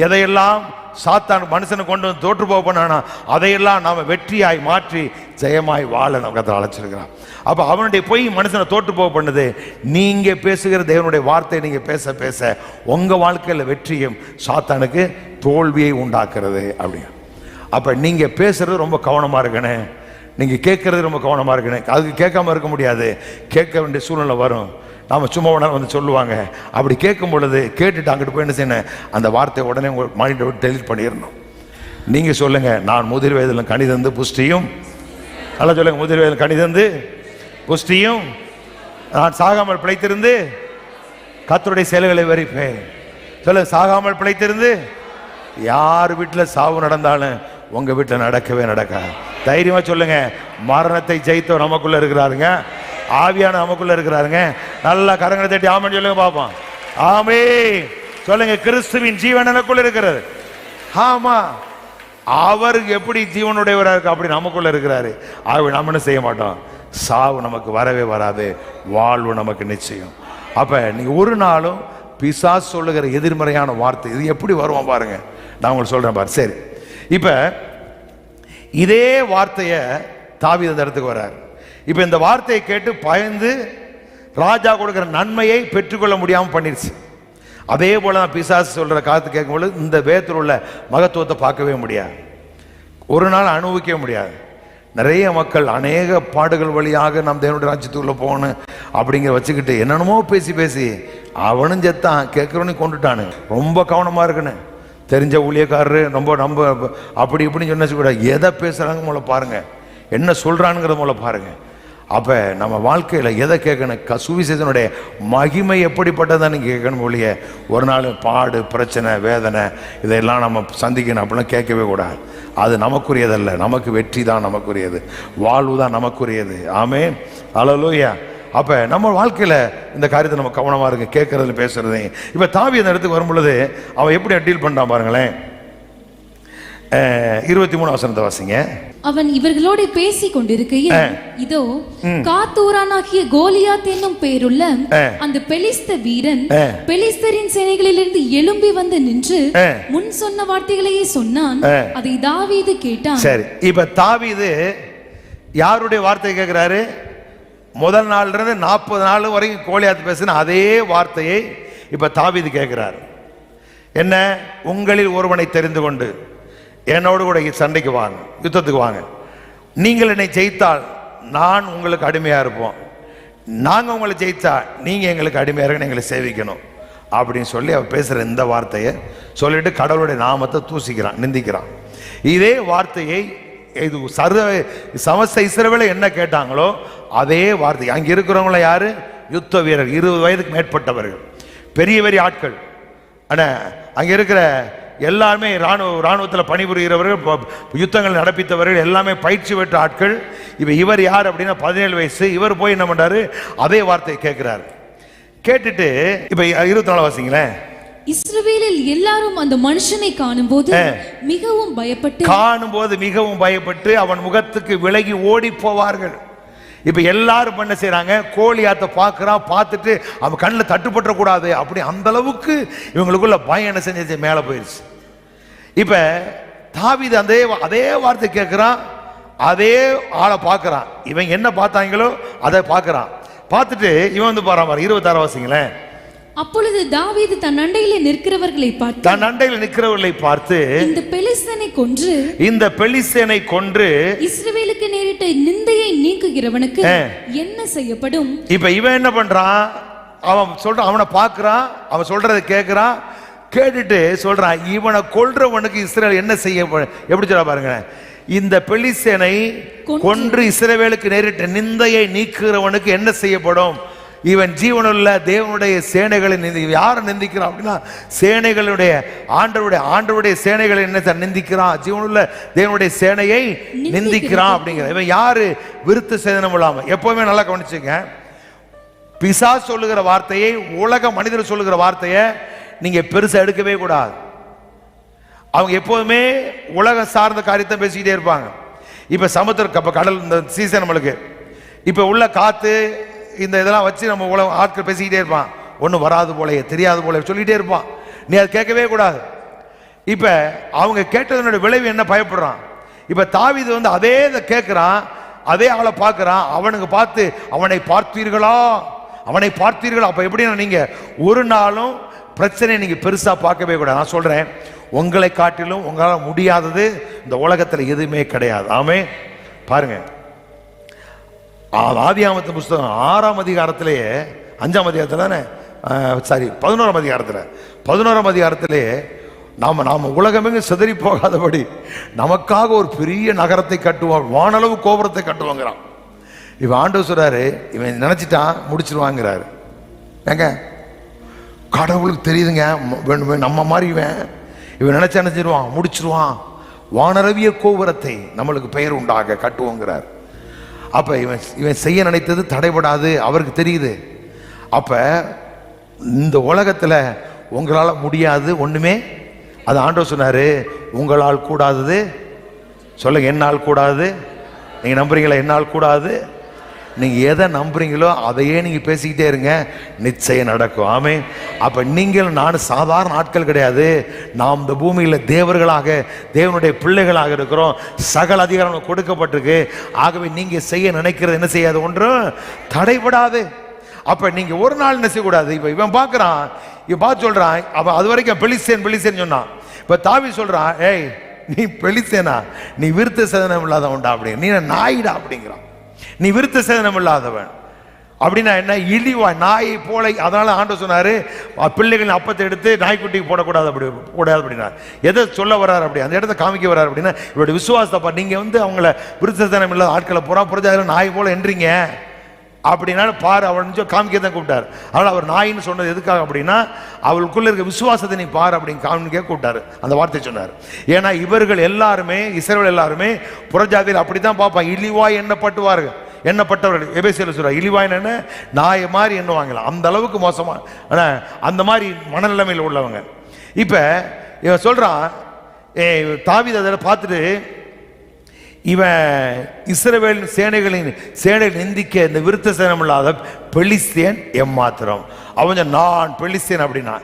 எதையெல்லாம் சாத்தான் மனுஷனை கொண்டு வந்து தோற்று போக பண்ணானா அதையெல்லாம் நாம வெற்றியாய் மாற்றி ஜெயமாய் வாழ நமக்கு அழைச்சிருக்கிறான். அப்ப அவனுடைய பொய் மனுஷனை தோற்று போக பண்ணுது. நீங்க பேசுகிற தேவனுடைய வார்த்தை நீங்க பேச பேச உங்க வாழ்க்கையில வெற்றியும் சாத்தானுக்கு தோல்வியை உண்டாக்குறது அப்படிங்க. அப்ப நீங்க பேசுறது ரொம்ப கவனமா இருக்கணும். நீங்க கேட்கறது ரொம்ப கவனமா இருக்கணும். அதுக்கு கேட்காம இருக்க முடியாது, கேட்க வேண்டிய சூழ்நிலை வரும். நாம சும்மா உடனே வந்து சொல்லுவாங்க. அப்படி கேட்கும் பொழுது கேட்டுட்டு அங்கிட்டு போய் என்ன செய்யணும், அந்த வார்த்தையை உடனே உங்க மைண்டை விட்டு டெலிட் பண்ணிடணும். நீங்க சொல்லுங்க, நான் முதிர் வயதில் கனிதந்து புஷ்டியும், நல்லா சொல்லுங்க, முதிர் வயதில் கனிதந்து புஷ்டியும் நான் சாகாமல் பிழைத்திருந்து கர்த்தருடைய செயல்களை வரிப்பேன். சொல்லுங்க, சாகாமல் பிழைத்திருந்து. யார் வீட்டில் சாவு நடந்தாலும் உங்க வீட்டில் நடக்கவே நடக்காது. தைரியமா சொல்லுங்க, மரணத்தை ஜெயித்தவர் நமக்குள்ள இருக்கிறாருங்க, ஆவியான நமக்குள்ள இருக்கிறாருங்க. நல்லா கரங்களை தட்டி ஆமென் சொல்லுங்க பாப்போம். ஆமே சொல்லுங்க, கிறிஸ்துவின் ஜீவன் எனக்குள்ள இருக்கிறது. ஆமா, அவருக்கு எப்படி ஜீவனுடையவராக இருக்கு அப்படி நமக்குள்ள இருக்கிறாரு. ஆகவே நம்ம என்ன செய்ய மாட்டோம், சாவு நமக்கு வரவே வராது, வாழ்வு நமக்கு நிச்சயம். அப்ப நீங்க ஒரு நாளும் பிசாசு சொல்லுகிற எதிர்மறையான வார்த்தை இது எப்படி வருவோம் பாருங்க. நான் உங்களுக்கு சொல்றேன் பாரு. சரி, இப்ப இதே வார்த்தையை தாவீது அந்த இடத்துக்கு வர்றார். இப்ப இந்த வார்த்தையை கேட்டு பயந்து ராஜா கொடுக்கிற நன்மையை பெற்றுக்கொள்ள முடியாமல் பண்ணிருச்சு. அதே போல பிசாசு சொல்ற காத்து கேட்கும்போது இந்த வேதத்தில் உள்ள மகத்துவத்தை பார்க்கவே முடியாது, ஒரு நாள் அனுபவிக்கவே முடியாது. நிறைய மக்கள் அநேக பாடுகள் வழியாக நம் தேவனுடைய ராஜ்யத்துக்குள்ள போகணும் அப்படிங்கிற வச்சுக்கிட்டு என்னென்னமோ பேசி பேசி அவனும் செத்தான், கேட்குறவனையும் கொண்டுட்டானு. ரொம்ப கவனமா இருக்கணும். தெரிஞ்ச ஊழியக்காரரு ரொம்ப நம்ப அப்படி இப்படின்னு சொன்ன கூட எதை பேசுறாங்க மூல பாருங்க, என்ன சொல்றானுங்கிறத மூல பாருங்க. அப்ப நம்ம வாழ்க்கையில எதை கேட்கணும்? சுவிசேஷனுடைய மகிமை எப்படிப்பட்டதான்னு கேட்கணும் ஒழிய ஒரு நாள் பாடு பிரச்சனை வேதனை இதெல்லாம் நம்ம சந்திக்கணும் அப்படிலாம் கேட்கவே கூடாது. அது நமக்குரியதல்ல. நமக்கு வெற்றி தான் நமக்குரியது, வாழ்வு தான் நமக்குரியது. ஆமென், அல்லேலூயா. அப்ப நம்ம வாழ்க்கையில இந்த காரியத்தை நம்ம கவனமா இருக்கு, கேட்கறது பேசுறது. இப்ப தாவீது அந்த இடத்துக்கு வரும் பொழுது அவன் எப்படி டீல் பண்றான் பாருங்களேன். 23 வசனத்தை வாசிங்க. அவன் இவர்களோடு பேசிக் கொண்டிருக்கையில் இதோ காத்தூரானாகிய கோலியாத் என்னும் பெயருள்ள அந்த பெலிஸ்த வீரன் பெலிஸ்தரின் சேனைகளிலிருந்து எழும்பி வந்து நின்று முன் சொன்ன வார்த்தைகளையே சொன்னான். அதை தாவீது கேட்டான். சரி, இப்ப தாவீது யாருடைய வார்த்தை கேட்கிறாரு? முதல் நாள்ல இருந்து 40 நாள் வரைக்கும் கோலியாத் பேசின அதே வார்த்தையை இப்ப தாவீது கேட்கிறார். என்ன? உங்களில் ஒருவனை தெரிந்து கொண்டு என்னோடு கூட சண்டைக்கு வாங்க, யுத்தத்துக்கு வாங்க. நீங்கள் என்னை ஜெயித்தால் நான் உங்களுக்கு அடிமையா இருப்போம், நாங்கள் உங்களை ஜெயித்தா நீங்க எங்களுக்கு அடிமையா இருக்க, எங்களை சேவிக்கணும் அப்படின்னு சொல்லி அவர் பேசுற இந்த வார்த்தையை சொல்லிட்டு கடவுளுடைய நாமத்தை தூசிக்கிறான், நிந்திக்கிறான். இதே வார்த்தையை இது சமஸ்த இஸ்ரவேலை என்ன கேட்டாங்களோ அதே வார்த்தை அங்க இருக்கிறவங்கள யாரு? யுத்த வீரர், 20 வயதுக்கு மேற்பட்டவர்கள், பெரிய பெரிய ஆட்கள். ஆனா அங்க இருக்கிற எல்லாருமே இராணுவத்தில் பணிபுரிகிறவர்கள், யுத்தங்கள் நடப்பித்தவர்கள், எல்லாமே பயிற்சி பெற்ற ஆட்கள். இவர் யார் அப்படின்னா 17 வயசு. இவர் போய் என்ன பண்றாரு? அதே வார்த்தையை கேட்கிறார். கேட்டுட்டு இப்ப 24 வாசிங்களேன். இஸ்ரவேலில் எல்லாரும் அந்த மனுஷனை காணும்போது மிகவும் பயப்பட்டு அவன் முகத்துக்கு விலகி ஓடி போவார்கள். இப்ப எல்லாரும் என்ன செய்யறாங்க? கோலியாத்தை பார்க்கறான், பார்த்துட்டு அவன் கண்ணில் தட்டுப்பட்ட கூடாது அப்படி அந்த அளவுக்கு இவங்களுக்குள்ள பயம் என்ன செஞ்சு மேல போயிருச்சு. இப்ப தாவீது அதே வார்த்தை கேட்கிறான், அதே ஆளை பார்க்கறான். இவன் என்ன பார்த்தாங்களோ அதை பார்க்கறான். பார்த்துட்டு இவன் வந்து பாரு 26 வாசிங்களேன். அப்பொழுது தாவீது தன் அண்டையிலே நிற்கிறவர்களை பார்த்து இந்த பெலிஸ்தனை கொன்று இஸ்ரவேலுக்கு நேரிட்ட நிந்தையை நீக்குகிறவனுக்கு என்ன செய்யப்படும்? இப்ப இவன் என்ன பண்றான்? அவன் சொல்றான், அவனை பார்க்கறான், அவன் சொல்றதை கேட்கிறான். கேட்டுட்டு சொல்றான், இவனை கொல்றவனுக்கு இஸ்ரவேல் என்ன செய்யப்படும்? எப்படி சொல்ல பாருங்க. இந்த பெலிஸ்தனை கொன்று இஸ்ரவேலுக்கு நேரிட்ட நிந்தையை நீக்குகிறவனுக்கு என்ன செய்யப்படும்? இவன் ஜீவனுள்ள தேவனுடைய சேனைகளை யாரை நிந்திக்கிறான் அப்படின்னா சேனைகளுடைய ஆண்டவருடைய சேனைகளை என்ன நிந்திக்கிறான்? ஜீவனுள்ள தேவனுடைய சேனையை நிந்திக்கிறான் அப்படிங்கிற. இவன் யாரு? விருத்த சேதனம் இல்லாம. எப்பவுமே நல்லா கவனிச்சுங்க, பிசாசு சொல்லுகிற வார்த்தையை, உலக மனிதர் சொல்லுகிற வார்த்தையை நீங்க பெருசா எடுக்கவே கூடாது. அவங்க எப்போதுமே உலக சார்ந்த காரியத்தை பேசிக்கிட்டே இருப்பாங்க. இப்ப சமுத்திர கடல் இந்த சீசன் நம்மளுக்கு இப்ப உள்ள காத்து இந்த இதெல்லாம் வச்சு நம்ம உலக ஆட்கள் பேசிக்கிட்டே இருப்பான். ஒன்றும் வராது போலயே தெரியாது போல சொல்லிட்டே இருப்பான். நீ அதை கேட்கவே கூடாது. இப்ப அவங்க கேட்டதனுடைய விளைவு என்ன? பயப்படுறான். இப்ப தாவீது வந்து அதே இதை கேட்கிறான், அதே ஆளை பார்க்கிறான். அவனுக்கு பார்த்து அவனை பார்த்தீர்களா? அப்ப எப்படின்னா நீங்க ஒரு நாளும் பிரச்சனையை நீங்க பெருசா பார்க்கவே கூடாது. நான் சொல்றேன், உங்களை காட்டிலும் உங்களால் முடியாதது இந்த உலகத்தில் எதுவுமே கிடையாது. ஆமே பாருங்க, ஆதியாகமத்தின் புஸ்தகம் 6ஆம் அதிகாரத்திலேயே 5ஆம் அதிகாரத்தில் தானே, சாரி 11ஆம் அதிகாரத்திலேயே நாம உலகமே சிதறி போகாதபடி நமக்காக ஒரு பெரிய நகரத்தை கட்டுவோம், வானளவு கோபுரத்தை கட்டுவாங்கிறான். இவன் ஆண்டவர் சொல்றாரு, இவன் நினைச்சிட்டான் முடிச்சிருவாங்கிறாரு. ஏங்க கடவுளுக்கு தெரியுதுங்க, நம்ம மாதிரி இவன் நினைச்சா நினைச்சிருவான், முடிச்சிருவான். வானரவிய கோபுரத்தை நம்மளுக்கு பெயர் உண்டாக கட்டுவோங்கிறார். அப்ப இவன் செய்ய நினைத்தது தடைபடாது, அவருக்கு தெரியுது. அப்ப இந்த உலகத்துல உங்களால முடியாது ஒண்ணுமே. அது ஆண்டவர் சொன்னாரு, உங்களால் கூடாதது சொல்லுங்க, என்னால் கூடாது. நீங்க நம்புறீங்களா? என்னால் கூடாது. நீங்க எதை நம்புறீங்களோ அதையே நீங்க பேசிக்கிட்டே இருங்க, நிச்சயம் நடக்கும். ஆமே. அப்ப நீங்கள் நான் சாதாரண ஆட்கள் கிடையாது. நாம் இந்த பூமியில தேவர்களாக, தேவனுடைய பிள்ளைகளாக இருக்கிறோம். சகல அதிகாரம் கொடுக்கப்பட்டிருக்கு. ஆகவே நீங்க செய்ய நினைக்கிறது என்ன செய்யாது, ஒன்றும் தடைபடாது. அப்ப நீங்க ஒரு நாள் என்ன செய்யக்கூடாது. இப்ப இவன் பார்க்கறான், இவன் பார்த்து சொல்றான், அவன் அது வரைக்கும் பெலிஸ்தேன் சொன்னான். இப்ப தாவீது சொல்றான், ஏய் நீ பெலிஸ்தேனா? நீ விருத்த சேதனம் இல்லாதவன்டா, அப்படி நீ நாயிடா அப்படிங்கிறான். நீ விருத்த சேதனம் இல்லாதவன். அப்படின்னா என்ன? இழிவா நாயை போல. அதனால ஆண்டவர் சொன்னாரு, பிள்ளைகளின் அப்பத்தை எடுத்து நாய்க்குட்டிக்கு போடக்கூடாது, அப்படி போடாது அப்படின்னா. எதை சொல்ல வர்றாரு? அப்படி அந்த இடத்த காமிக்க வர்றாரு. அப்படின்னா இவருடைய விசுவாசத்தை நீங்க அவங்கள விருத்தசனம் இல்லாத ஆட்களை பூரா புரஜாதிகள் நாய் போல என்றீங்க அப்படின்னா பாரு, அவள் காமிக்க தான் கூப்பிட்டாரு. அதனால் அவர் நாயின்னு சொன்னது எதுக்காக அப்படின்னா, அவளுக்குள்ள இருக்க விசுவாசத்தை நீ பாரு அப்படின்னு காமிக்க கூப்பிட்டாரு. அந்த வார்த்தை சொன்னார். ஏன்னா இவர்கள் எல்லாருமே, இஸ்ரவேல் எல்லாருமே புறஜாதியில் அப்படித்தான் பார்ப்பான். இழிவாய் எண்ணப்பட்டுவார்கள், எண்ணப்பட்டவர்கள். எபேசியர் சொல்றார், இழிவாய் என்ன? நாய மாதிரி எண்ணுவாங்களாம். அந்த அளவுக்கு மோசமா, அந்த மாதிரி மனநிலைமையில் உள்ளவங்க. இப்ப இவன் சொல்றான், தாவீது அதில் பார்த்துட்டு, இவன் இஸ்ரவேல் சேனைகள் நிந்திக்க இந்த விருத்த சேனம் இல்லாத பெலிஸ்தியன் எம்மாத்திரம். அவன் நான் பெலிஸ்தியன் அப்படின்னா,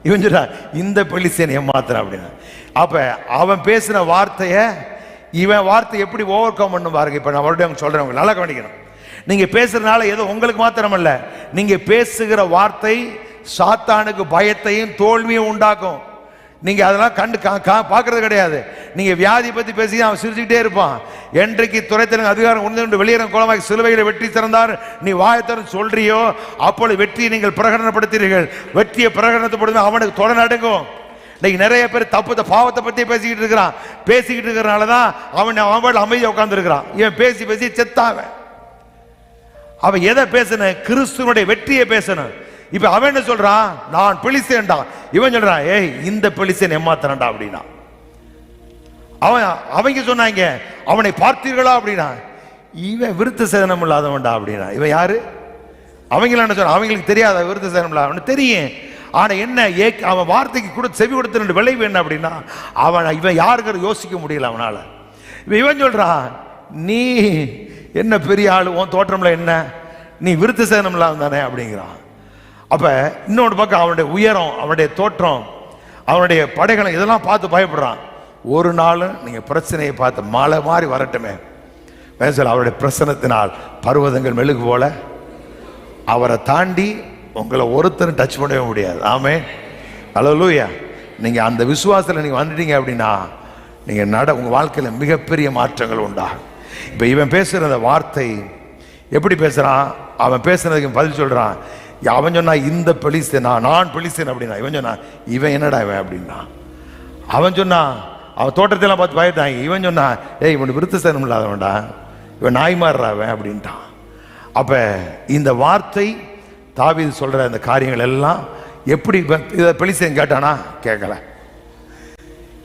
இவன் சொல்ற இந்த பெலிஸ்தியன் எம்மாத்திரம் அப்படின்னா. அப்ப அவன் பேசின வார்த்தையை இவன் வார்த்தை எப்படி ஓவர் கம் பண்ணு பாருங்க. இப்ப நான் மறுபடியும் சொல்றேன், நல்லா கவனிக்கணும். நீங்க பேசுறதுனால ஏதோ உங்களுக்கு மாத்திரம் அல்ல, நீங்க பேசுகிற வார்த்தை சாத்தானுக்கு பயத்தையும் தோல்வியும் உண்டாக்கும். நீங்க அதெல்லாம் கண்டு பார்க்கறது கிடையாது. நீங்க வியாதி பத்தி பேசி அவன் சிரிச்சுக்கிட்டே இருப்பான். என்றைக்கு துரைத்தனுக்கு அதிகாரம் உணர்ந்து வெளியேறும் கோலமாய் சிலுவைகளை வெற்றி திறந்தார் நீ வாயத்தரும் சொல்றியோ, அப்பொழுது வெற்றியை நீங்கள் பிரகடனப்படுத்தீர்கள். வெற்றியை பிரகடனப்படுத்த அவனுக்கு தொடர் நடுங்கும். இன்னைக்கு நிறைய பேர் பாவத்தை பத்தி பேசிக்கிட்டு இருக்கிறான். பேசிக்கிட்டு இருக்கிறனாலதான் அவன் அமைதியா உட்கார்ந்து இருக்கிறான். இவன் பேசி பேசி செத்தாவன். அவன் எதை பேசணும்? கிறிஸ்துவனுடைய வெற்றியை பேசணும். இப்ப அவன் என்ன சொல்றான்? நான் பெலிஸ்தேன்டா. இவன் சொல்றான், ஏய் இந்த பெலிஸ்தேன் ஏமாத்தனடா அப்படின்னா. அவங்க சொன்னாங்க, அவனை பார்த்தீர்களா அப்படின்னா. இவன் விருத்த சேதனம் இல்லாதவன்டா அப்படின்னா. இவன் யாரு? அவங்கள என்ன சொல்றான்? அவங்களுக்கு தெரியாத விருத்த சேதனம் இல்லாதவன் தெரியும். ஆனா என்ன, அவன் வார்த்தைக்கு கூட செவி கொடுத்த விளைவு என்ன அப்படின்னா, இவன் யாருக்கிற யோசிக்க முடியல அவனால. இவன் சொல்றான், நீ என்ன பெரிய ஆளு, உன் தோற்றம்ல என்ன, நீ விருத்த சேதனம் இல்லாத தானே அப்படிங்கிறான். அப்ப இன்னொரு பக்கம் அவனுடைய உயரம், அவனுடைய தோற்றம், அவனுடைய படைகளை இதெல்லாம் பார்த்து பயப்படுறான். ஒரு நாள் நீங்க பிரச்சனையை பார்த்து மழை மாதிரி வரட்டுமே, அவருடைய பிரசனத்தினால் பர்வதங்கள் மெழுகு போல அவரை தாண்டி உங்களை ஒருத்தரும் டச் பண்ணவே முடியாது. ஆமென், அல்லேலூயா. நீங்க அந்த விசுவாசத்துல நீங்க வந்துட்டீங்க அப்படின்னா நீங்க உங்க வாழ்க்கையில மிகப்பெரிய மாற்றங்கள் உண்டாகும். இப்ப இவன் பேசுற அந்த வார்த்தை எப்படி பேசுறான்? அவன் பேசுறதுக்கு பதில் சொல்றான். அவன் சொன்னா இந்த பெலிஸ்தேனா, நான் பெலிஸ்தேன் அப்படின்னா. இவன் சொன்னா இவன் என்னடா இவன் அப்படின்னா. அவன் சொன்னா அவன் தோட்டத்தெல்லாம் பார்த்து பயத்தாங்க. இவன் சொன்னா, ஏய் இவன் விருத்த சேதனம் இல்லாதவன்டா, இவன் நாய் மாறுறாவன் அப்படின்ட்டான். அப்ப இந்த வார்த்தை தாவீது சொல்ற இந்த காரியங்கள் எல்லாம் எப்படி இதை பெலிஸ்தேன் கேட்டானா? கேட்கல.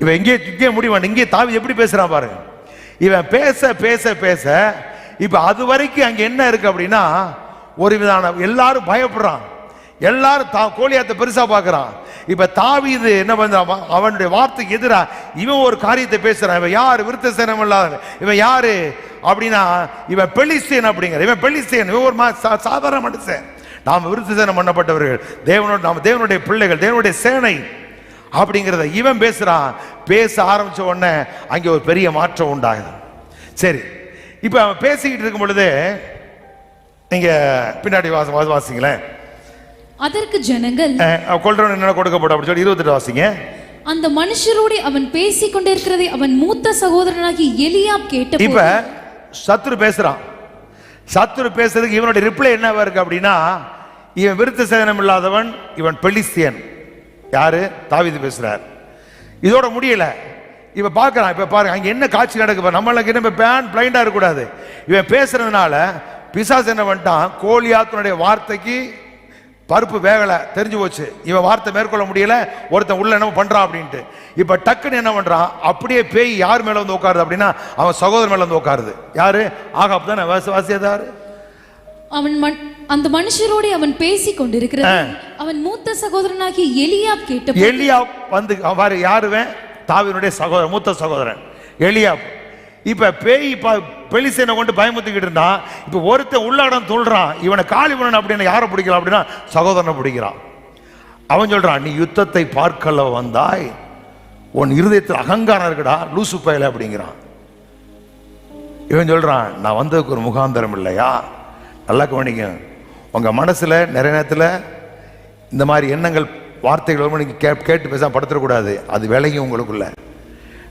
இவன் இங்கே முடிவான். இங்கே தாவீது எப்படி பேசுறான் பாருங்க. இவன் பேச பேச பேச இப்ப அது வரைக்கும் அங்க என்ன இருக்கு அப்படின்னா, ஒரு விதமான எல்லாரும் பயப்படுறான், எல்லாரும் கோலியாத்தை பெருசா பார்க்கிறான். இப்ப தாவீது என்ன பண்றான்? அவனுடைய வார்த்தைக்கு எதிரா இவன் ஒரு காரியத்தை பேசுறான். இவன் யாரு? விருத்த சேதனம் இல்லாத இவன் யாரு அப்படின்னா, இவன் பெலிஸ்தேன் அப்படிங்கிற. இவன் பெலிஸ்தேன், இவன் ஒரு சாதாரண மனுஷன். நாம் விருத்த சேதனம் பண்ணப்பட்டவர்கள், நாம் தேவனுடைய பிள்ளைகள், தேவனுடைய சேனை அப்படிங்கிறத இவன் பேசுறான். பேச ஆரம்பிச்ச உடனே அங்கே ஒரு பெரிய மாற்றம் உண்டாகுது. சரி, இப்ப அவன் பேசிக்கிட்டு இருக்கும் பொழுது நீங்க பின்னாடி வாசிங்களேன். அதற்கு ஜனங்கள் கொல்றவன் என்ன கொடுக்கப்படும் அப்படி சொல்லி 28 வாசிங்க. அந்த மனுஷரோடு அவன் பேசிக் கொண்டிருக்கிறதை அவன் மூத்த சகோதரனாகி எலியாப் கேட்டபோது. இப்ப சத்துரு பேசுறான். சத்துரு பேசுறதுக்கு இவனுடைய ரிப்ளை என்னவா இருக்கு அப்படின்னா, இவன் விருத்த சேதனம் இல்லாதவன், இவன் பெலிஸ்தியன். யாரு? தாவீது பேசுறார். இதோட முடியல. இவ பாக்குறான். இப்ப பாருங்க அங்க என்ன காட்சி நடக்கு. நம்மளுக்கு என்ன பிளைண்டா இருக்கக்கூடாது. இவன் பேசுறதுனால பிசாசு என்ன பண்ணிட்டான்? கோலியாத்தினுடைய வார்த்தைக்கு பருப்பு வேகலை, தெரிஞ்சு போச்சு. இவன் வார்த்தை மேற்கொள்ள முடியல, ஒருத்தன் உள்ள என்ன பண்றான் அப்படின்ட்டு. இப்ப டக்குன்னு என்ன பண்றான்? அப்படியே பேய் யார் மேல வந்து உட்காருது அப்படின்னா, அவன் சகோதரன் மேல வந்து உட்காருது. யாரு? ஆகாப் தானே. வாசியதாரு. அந்த மனுஷரோடு அவன் பேசிக் கொண்டிருக்கிறான். அவன் மூத்த சகோதரனாகி எலியாப் கேட்டபோது. எலியாப் வந்து யாருவன்? தாவீதுடைய சகோதரன், மூத்த சகோதரன் எலியாப். இப்ப பேய் பெலிஸ்தேனை கொண்டு பயமுத்திக்கிட்டு இருந்தான். இப்ப ஒருத்தன் உள்ளாடம் சொல்றான், இவனை காலி பண்ணணும் அப்படின்னு. யாரை பிடிக்கலாம் அப்படின்னா சகோதரனை பிடிக்கிறான். அவன் சொல்றான், நீ யுத்தத்தை பார்க்கல வந்தாய், உன் இருதயத்தில் அகங்காரம் இருக்குடா லூசு பயல அப்படிங்கிறான். இவன் சொல்றான், நான் வந்ததுக்கு ஒரு முகாந்தரம் இல்லையா? நல்லா கவனிங்க. உங்க மனசுல நிறைய நேரத்தில் இந்த மாதிரி எண்ணங்கள், வார்த்தைகள் நீங்க கேட்டு பேசாம படுத்துடக்கூடாது. அது விலகி உங்களுக்குள்ள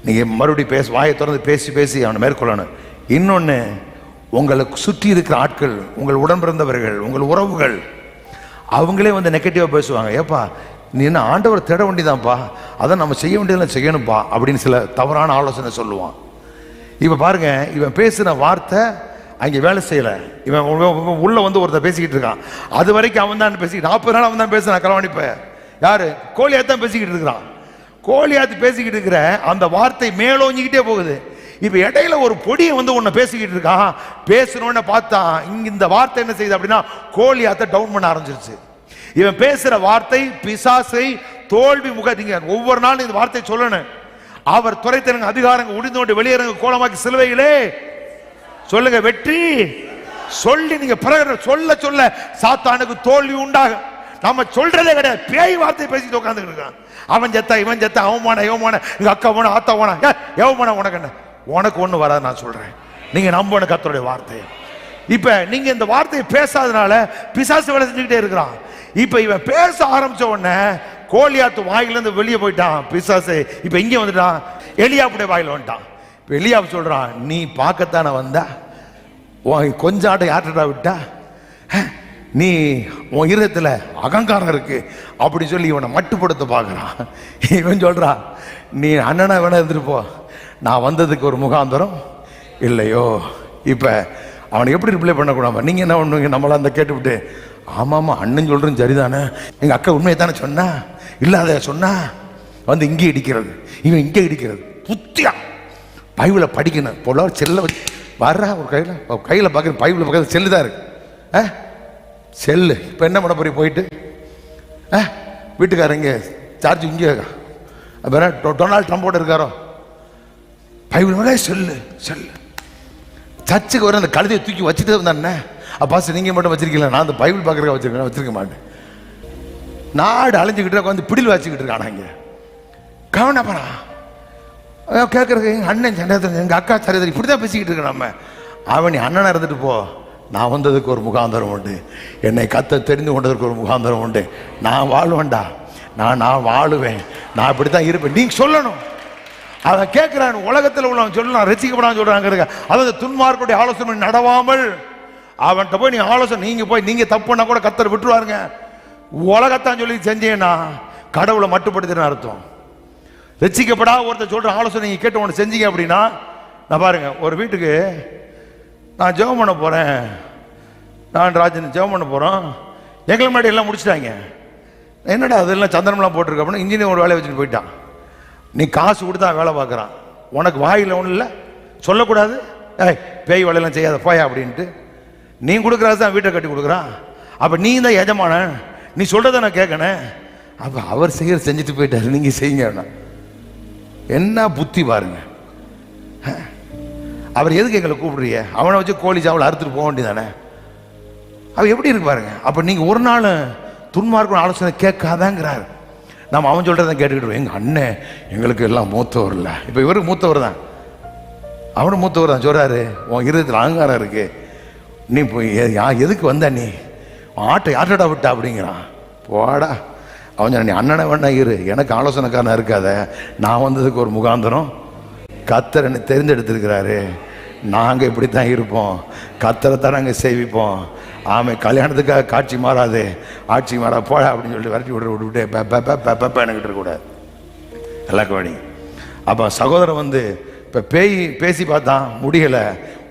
நீங்க மறுபடியும் வாயை திறந்து பேசி பேசி அவனை மேற்கொள்ளணும். இன்னொன்னு, உங்களை சுற்றி இருக்கிற ஆட்கள், உங்கள் உடன் பிறந்தவர்கள், உங்கள் உறவுகள், அவங்களே வந்து நெகட்டிவாக பேசுவாங்க. ஏப்பா நீ என்ன ஆண்டவர் தேட வேண்டியதான்ப்பா, அதை நம்ம செய்ய வேண்டியதெல்லாம் செய்யணும்ப்பா அப்படின்னு சில தவறான ஆலோசனை சொல்லுவான். இப்போ பாருங்க, இவன் பேசின வார்த்தை அங்கே வேலை செய்யலை. இவன் உள்ள வந்து ஒருத்தர் பேசிக்கிட்டு இருக்கான். அது வரைக்கும் அவன் தான் பேசிக்கிட்டு, 40 நாள் அவன் தான் பேசுறான். களவாணிப்ப யாரு? கோலியாத் தான் பேசிக்கிட்டு இருக்கிறான். கோலியாத் பேசிக்கிட்டு இருக்கிற அந்த வார்த்தை மேலோஞ்சிக்கிட்டே போகுது. இப்ப இடையில ஒரு பொடியை வந்து உன்னை பேசிக்கிட்டு இருக்கான். பேசணும்னு பார்த்தா இங்க இந்த வார்த்தை என்ன செய்யுது அப்படின்னா கோலியாத்தை டவுன் பண்ண ஆரம்பிச்சிருச்சு. இவன் பேசுற வார்த்தை பிசாசை தோல்வி முகதிங்க. ஒவ்வொரு நாளும் இந்த வார்த்தை சொல்லணும். அவர் துரைத்தனங்க அதிகாரங்க உடிந்தோண்டு வெளியேறங்க கோலமாக்கி சிலுவையிலே சொல்லுங்க வெற்றி சொல்லி நீங்க பிறகு சொல்ல சொல்ல சாத்தானுக்கு தோல்வி உண்டாகும். நம்ம சொல்றதே கிடையாது. பேய் வார்த்தை பேசிட்டு உட்கார்ந்து இருக்கான். அவன் செத்தா இவன் செத்தா, அவமான யவமான, எங்க அக்கா போன ஆத்தா போன யவமான, உனக்கு என்ன? உனக்கு ஒண்ணு வராது. நான் சொல்றேன், நீங்க நம்பணும் கர்த்தருடைய வார்த்தையை. இப்ப நீங்க இந்த வார்த்தையை பேசாதனால பிசாசு வேலை செஞ்சுக்கிட்டே இருக்கிறான். இப்ப இவன் பேச ஆரம்பிச்ச உடனே கோலியாத்து வாயிலிருந்து வெளியே போயிட்டான் பிசாசு. இப்ப இங்க வந்துட்டான், எலியாவுடைய வாயில வந்துட்டான். இப்ப எலியாவு சொல்றான், நீ பார்க்கத்தானே வந்தா, கொஞ்சம் ஆட்ட யார்டா விட்டா, நீ உன் இருதயத்துல அகங்காரம் இருக்கு அப்படி சொல்லி இவனை மட்டுப்படுத்த பார்க்கறான். இவன் சொல்றான், நீ அண்ணனா வேணா இருந்துட்டு போ, நான் வந்ததுக்கு ஒரு முகாந்தரம் இல்லையோ. இப்ப அவனை எப்படி ரிப்ளை பண்ணக்கூடாது? நீங்க என்ன பண்ணுவீங்க? நம்மள அந்த கேட்டுவிட்டு, ஆமாமா அண்ணன் சொல்றேன் சரிதானே, எங்க அக்கா உண்மையை தானே சொன்னா, இல்லாத சொன்னா வந்து இங்கே இடிக்கிறது, இவன் இங்கே இடிக்கிறது. புத்தியா பைபிளை படிக்கணும் போல செல்ல வச்சு வர்றா. ஒரு கையில பார்க்குற பைபிள் பக்கத்தில் செல்லு தான் இருக்கு, செல்லு. இப்போ என்ன பண்ண போறீங்க? போயிட்டு வீட்டுக்காரங்க சார்ஜ் இங்கே வேற டொனால்ட் ட்ரம்போட இருக்காரோ, பைபிள் மேலே செல்லு செல்லு. சர்ச்சுக்கு வர அந்த கழுதையை தூக்கி வச்சுட்டு வந்தானே, அப்பா நீங்கள் மட்டும் வச்சிருக்கீங்களா? நான் அந்த பைபிள் பார்க்குறக்க வச்சிருக்க மாட்டேன். நாடு அலைஞ்சிக்கிட்டு வந்து பிடில் வச்சுக்கிட்டு இருக்கானா இங்கே கவனப்படா கேட்கறது. எங்கள் அண்ணன் சண்டை, எங்கள் அக்கா சரி, இப்படி தான் பேசிக்கிட்டு இருக்க நம்ம. அவன் நீ அண்ணனா இருந்துட்டு போ, நான் வந்ததுக்கு ஒரு முகாந்தரம் உண்டு, என்னை கத்த தெரிந்து கொண்டதற்கு ஒரு முகாந்தரம் உண்டு, நான் வாழ்வேன்டா, நான் வாழுவேன், நான் இப்படி தான் இருப்பேன் நீங்க சொல்லணும். அவன் கேட்கிறான், உலகத்தில் உள்ளவன் சொல்லலாம் ரசிக்கப்படான்னு சொல்றாங்க. அதாவது துன்மார்க்குடைய ஆலோசனை நடவாமல் அவன்கிட்ட போய் நீ ஆலோசனை, நீங்க போய் நீங்க தப்புன்னா கூட கத்தர் விட்டுருவாருங்க. உலகத்தான் சொல்லி செஞ்சேன்னா கடவுளை மட்டுப்படுத்தின அர்த்தம். ரசிக்கப்படா ஒருத்தர் சொல்ற ஆலோசனை நீங்க கேட்டு ஒன்று செஞ்சீங்க அப்படின்னா, நான் பாருங்க, ஒரு வீட்டுக்கு நான் ஜெபம் பண்ண போறேன், நான் ராஜன் ஜெபம் பண்ண போறோம், எங்களை முன்னாடி எல்லாம் முடிச்சிட்டாங்க. என்னடா அதெல்லாம் சந்திரமெல்லாம் போட்டிருக்க அப்படின்னா, இன்ஜினியர் ஒரு வேலையை வச்சுட்டு போயிட்டான். நீ காசு கொடுத்தா வேலை பார்க்குறான், உனக்கு வாயில் ஒன்றும் இல்லை சொல்லக்கூடாது, பேய் வேலையெல்லாம் செய்யாத போயா அப்படின்ட்டு நீ கொடுக்குறாது தான் வீட்டை கட்டி கொடுக்குறான். அப்போ நீ தான் எஜமான, நீ சொல்றதை நான் கேட்கணேன். அப்போ அவர் செய்கிற செஞ்சுட்டு போயிட்டாரு, நீங்கள் செய்யுங்க. என்ன புத்தி பாருங்க. அவர் எதுக்கு எங்களை கூப்பிடுறீங்க? அவனை வச்சு கோழி சாவலை அறுத்துட்டு போக வேண்டியதானே? அவ எப்படி இருக்கு பாருங்க. அப்போ நீங்கள் ஒரு நாள் துன்மார்க்கும் ஆலோசனை கேட்காதாங்கிறாரு. நம்ம அவன் சொல்றதை கேட்டுக்கிட்டு, எங்கள் அண்ணன் எங்களுக்கு எல்லாம் மூத்தவர் இல்லை, இப்போ இவருக்கு மூத்தவர் தான், அவனு மூத்தவர் தான். சொல்றாரு, உன் இருதயத்தில் அகங்காரம் இருக்கு, நீ போய் எதுக்கு வந்த, நீ ஆட்டை யார்டா விட்டா அப்படிங்கிறான். போடா. அவன் சொன்ன, நீ அண்ணனை வேணா இரு, எனக்கு ஆலோசனைக்காரனா இருக்காத, நான் வந்ததுக்கு ஒரு முகாந்தரம் கத்தர் என்னை தெரிந்தெடுத்திருக்கிறாரு, நாங்கள் இப்படி தான் இருப்போம், கத்தரை தான் நாங்கள் சேவிப்போம். ஆமாம், கல்யாணத்துக்காக காட்சி மாறாது, ஆட்சி மாறா போட அப்படின்னு சொல்லி விரட்டி விட்டு எனக்கிட்டு இருக்கக்கூடாது எல்லாக்கும் வேணி. அப்போ சகோதரன் வந்து இப்போ பேசி பார்த்தான் முடியலை,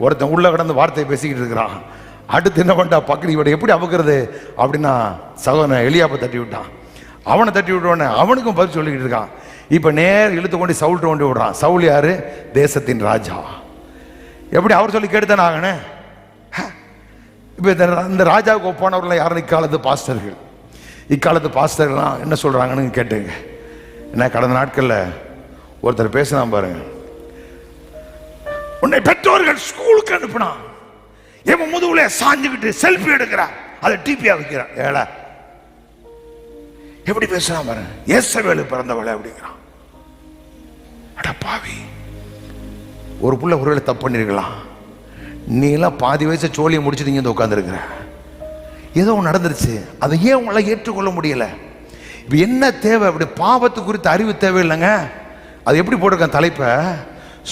ஒருத்தன் உள்ள கடந்து வார்த்தையை பேசிக்கிட்டு இருக்கிறான். அடுத்து என்ன பண்ணிட்டா, பக்கத்து இவட எப்படி அமுக்கிறது அப்படின்னா சகோதரன் எலியாப்பை தட்டி விட்டான். அவனை தட்டி விட்டோடனே அவனுக்கும் பதில் சொல்லிக்கிட்டு இருக்கான். இப்போ நேர் இழுத்து கொண்டு சவுல்ட்டு கொண்டு விடுறான். சவுல் யாரு? தேசத்தின் ராஜா. எப்படி அவர் சொல்லி கேட்டுத்தானே ஆகணே. இப்போ இந்த ராஜாவுக்கு ஒப்பானவர்கள் யாரும் இக்காலத்து பாஸ்டர்கள். இக்காலத்து பாஸ்டர்கள்லாம் என்ன சொல்றாங்கன்னு கேட்டுங்க. என்ன கடந்த நாட்களில் ஒருத்தர் பேசினா பாருங்க, உன்னை பெற்றோர்கள் ஸ்கூலுக்கு அனுப்பினா எவன் முதுகுல சாஞ்சுக்கிட்டு செல்ஃபி எடுக்கிறான், அதை டிபியா வைக்கிறான். ஏழை எப்படி பேசுறான் பாருங்க, ஏசவேலு பிறந்தவளை அப்படிங்கிறான். அடப்பாவி, ஒரு புள்ள ஒருவேளை தப்பு பண்ணிருக்கலாம், நீ எல்லாம் பாதி வயசு சோழியை முடிச்சுட்டு இங்க உட்காந்துருக்கிற, ஏதோ ஒன்று நடந்துருச்சு, அதை ஏன் உங்களால் ஏற்றுக்கொள்ள முடியல? இப்போ என்ன தேவை? அப்படி பாவத்து குறித்த அறிவு தேவையில்லைங்க. அது எப்படி போட்டிருக்கேன் தலைப்பை,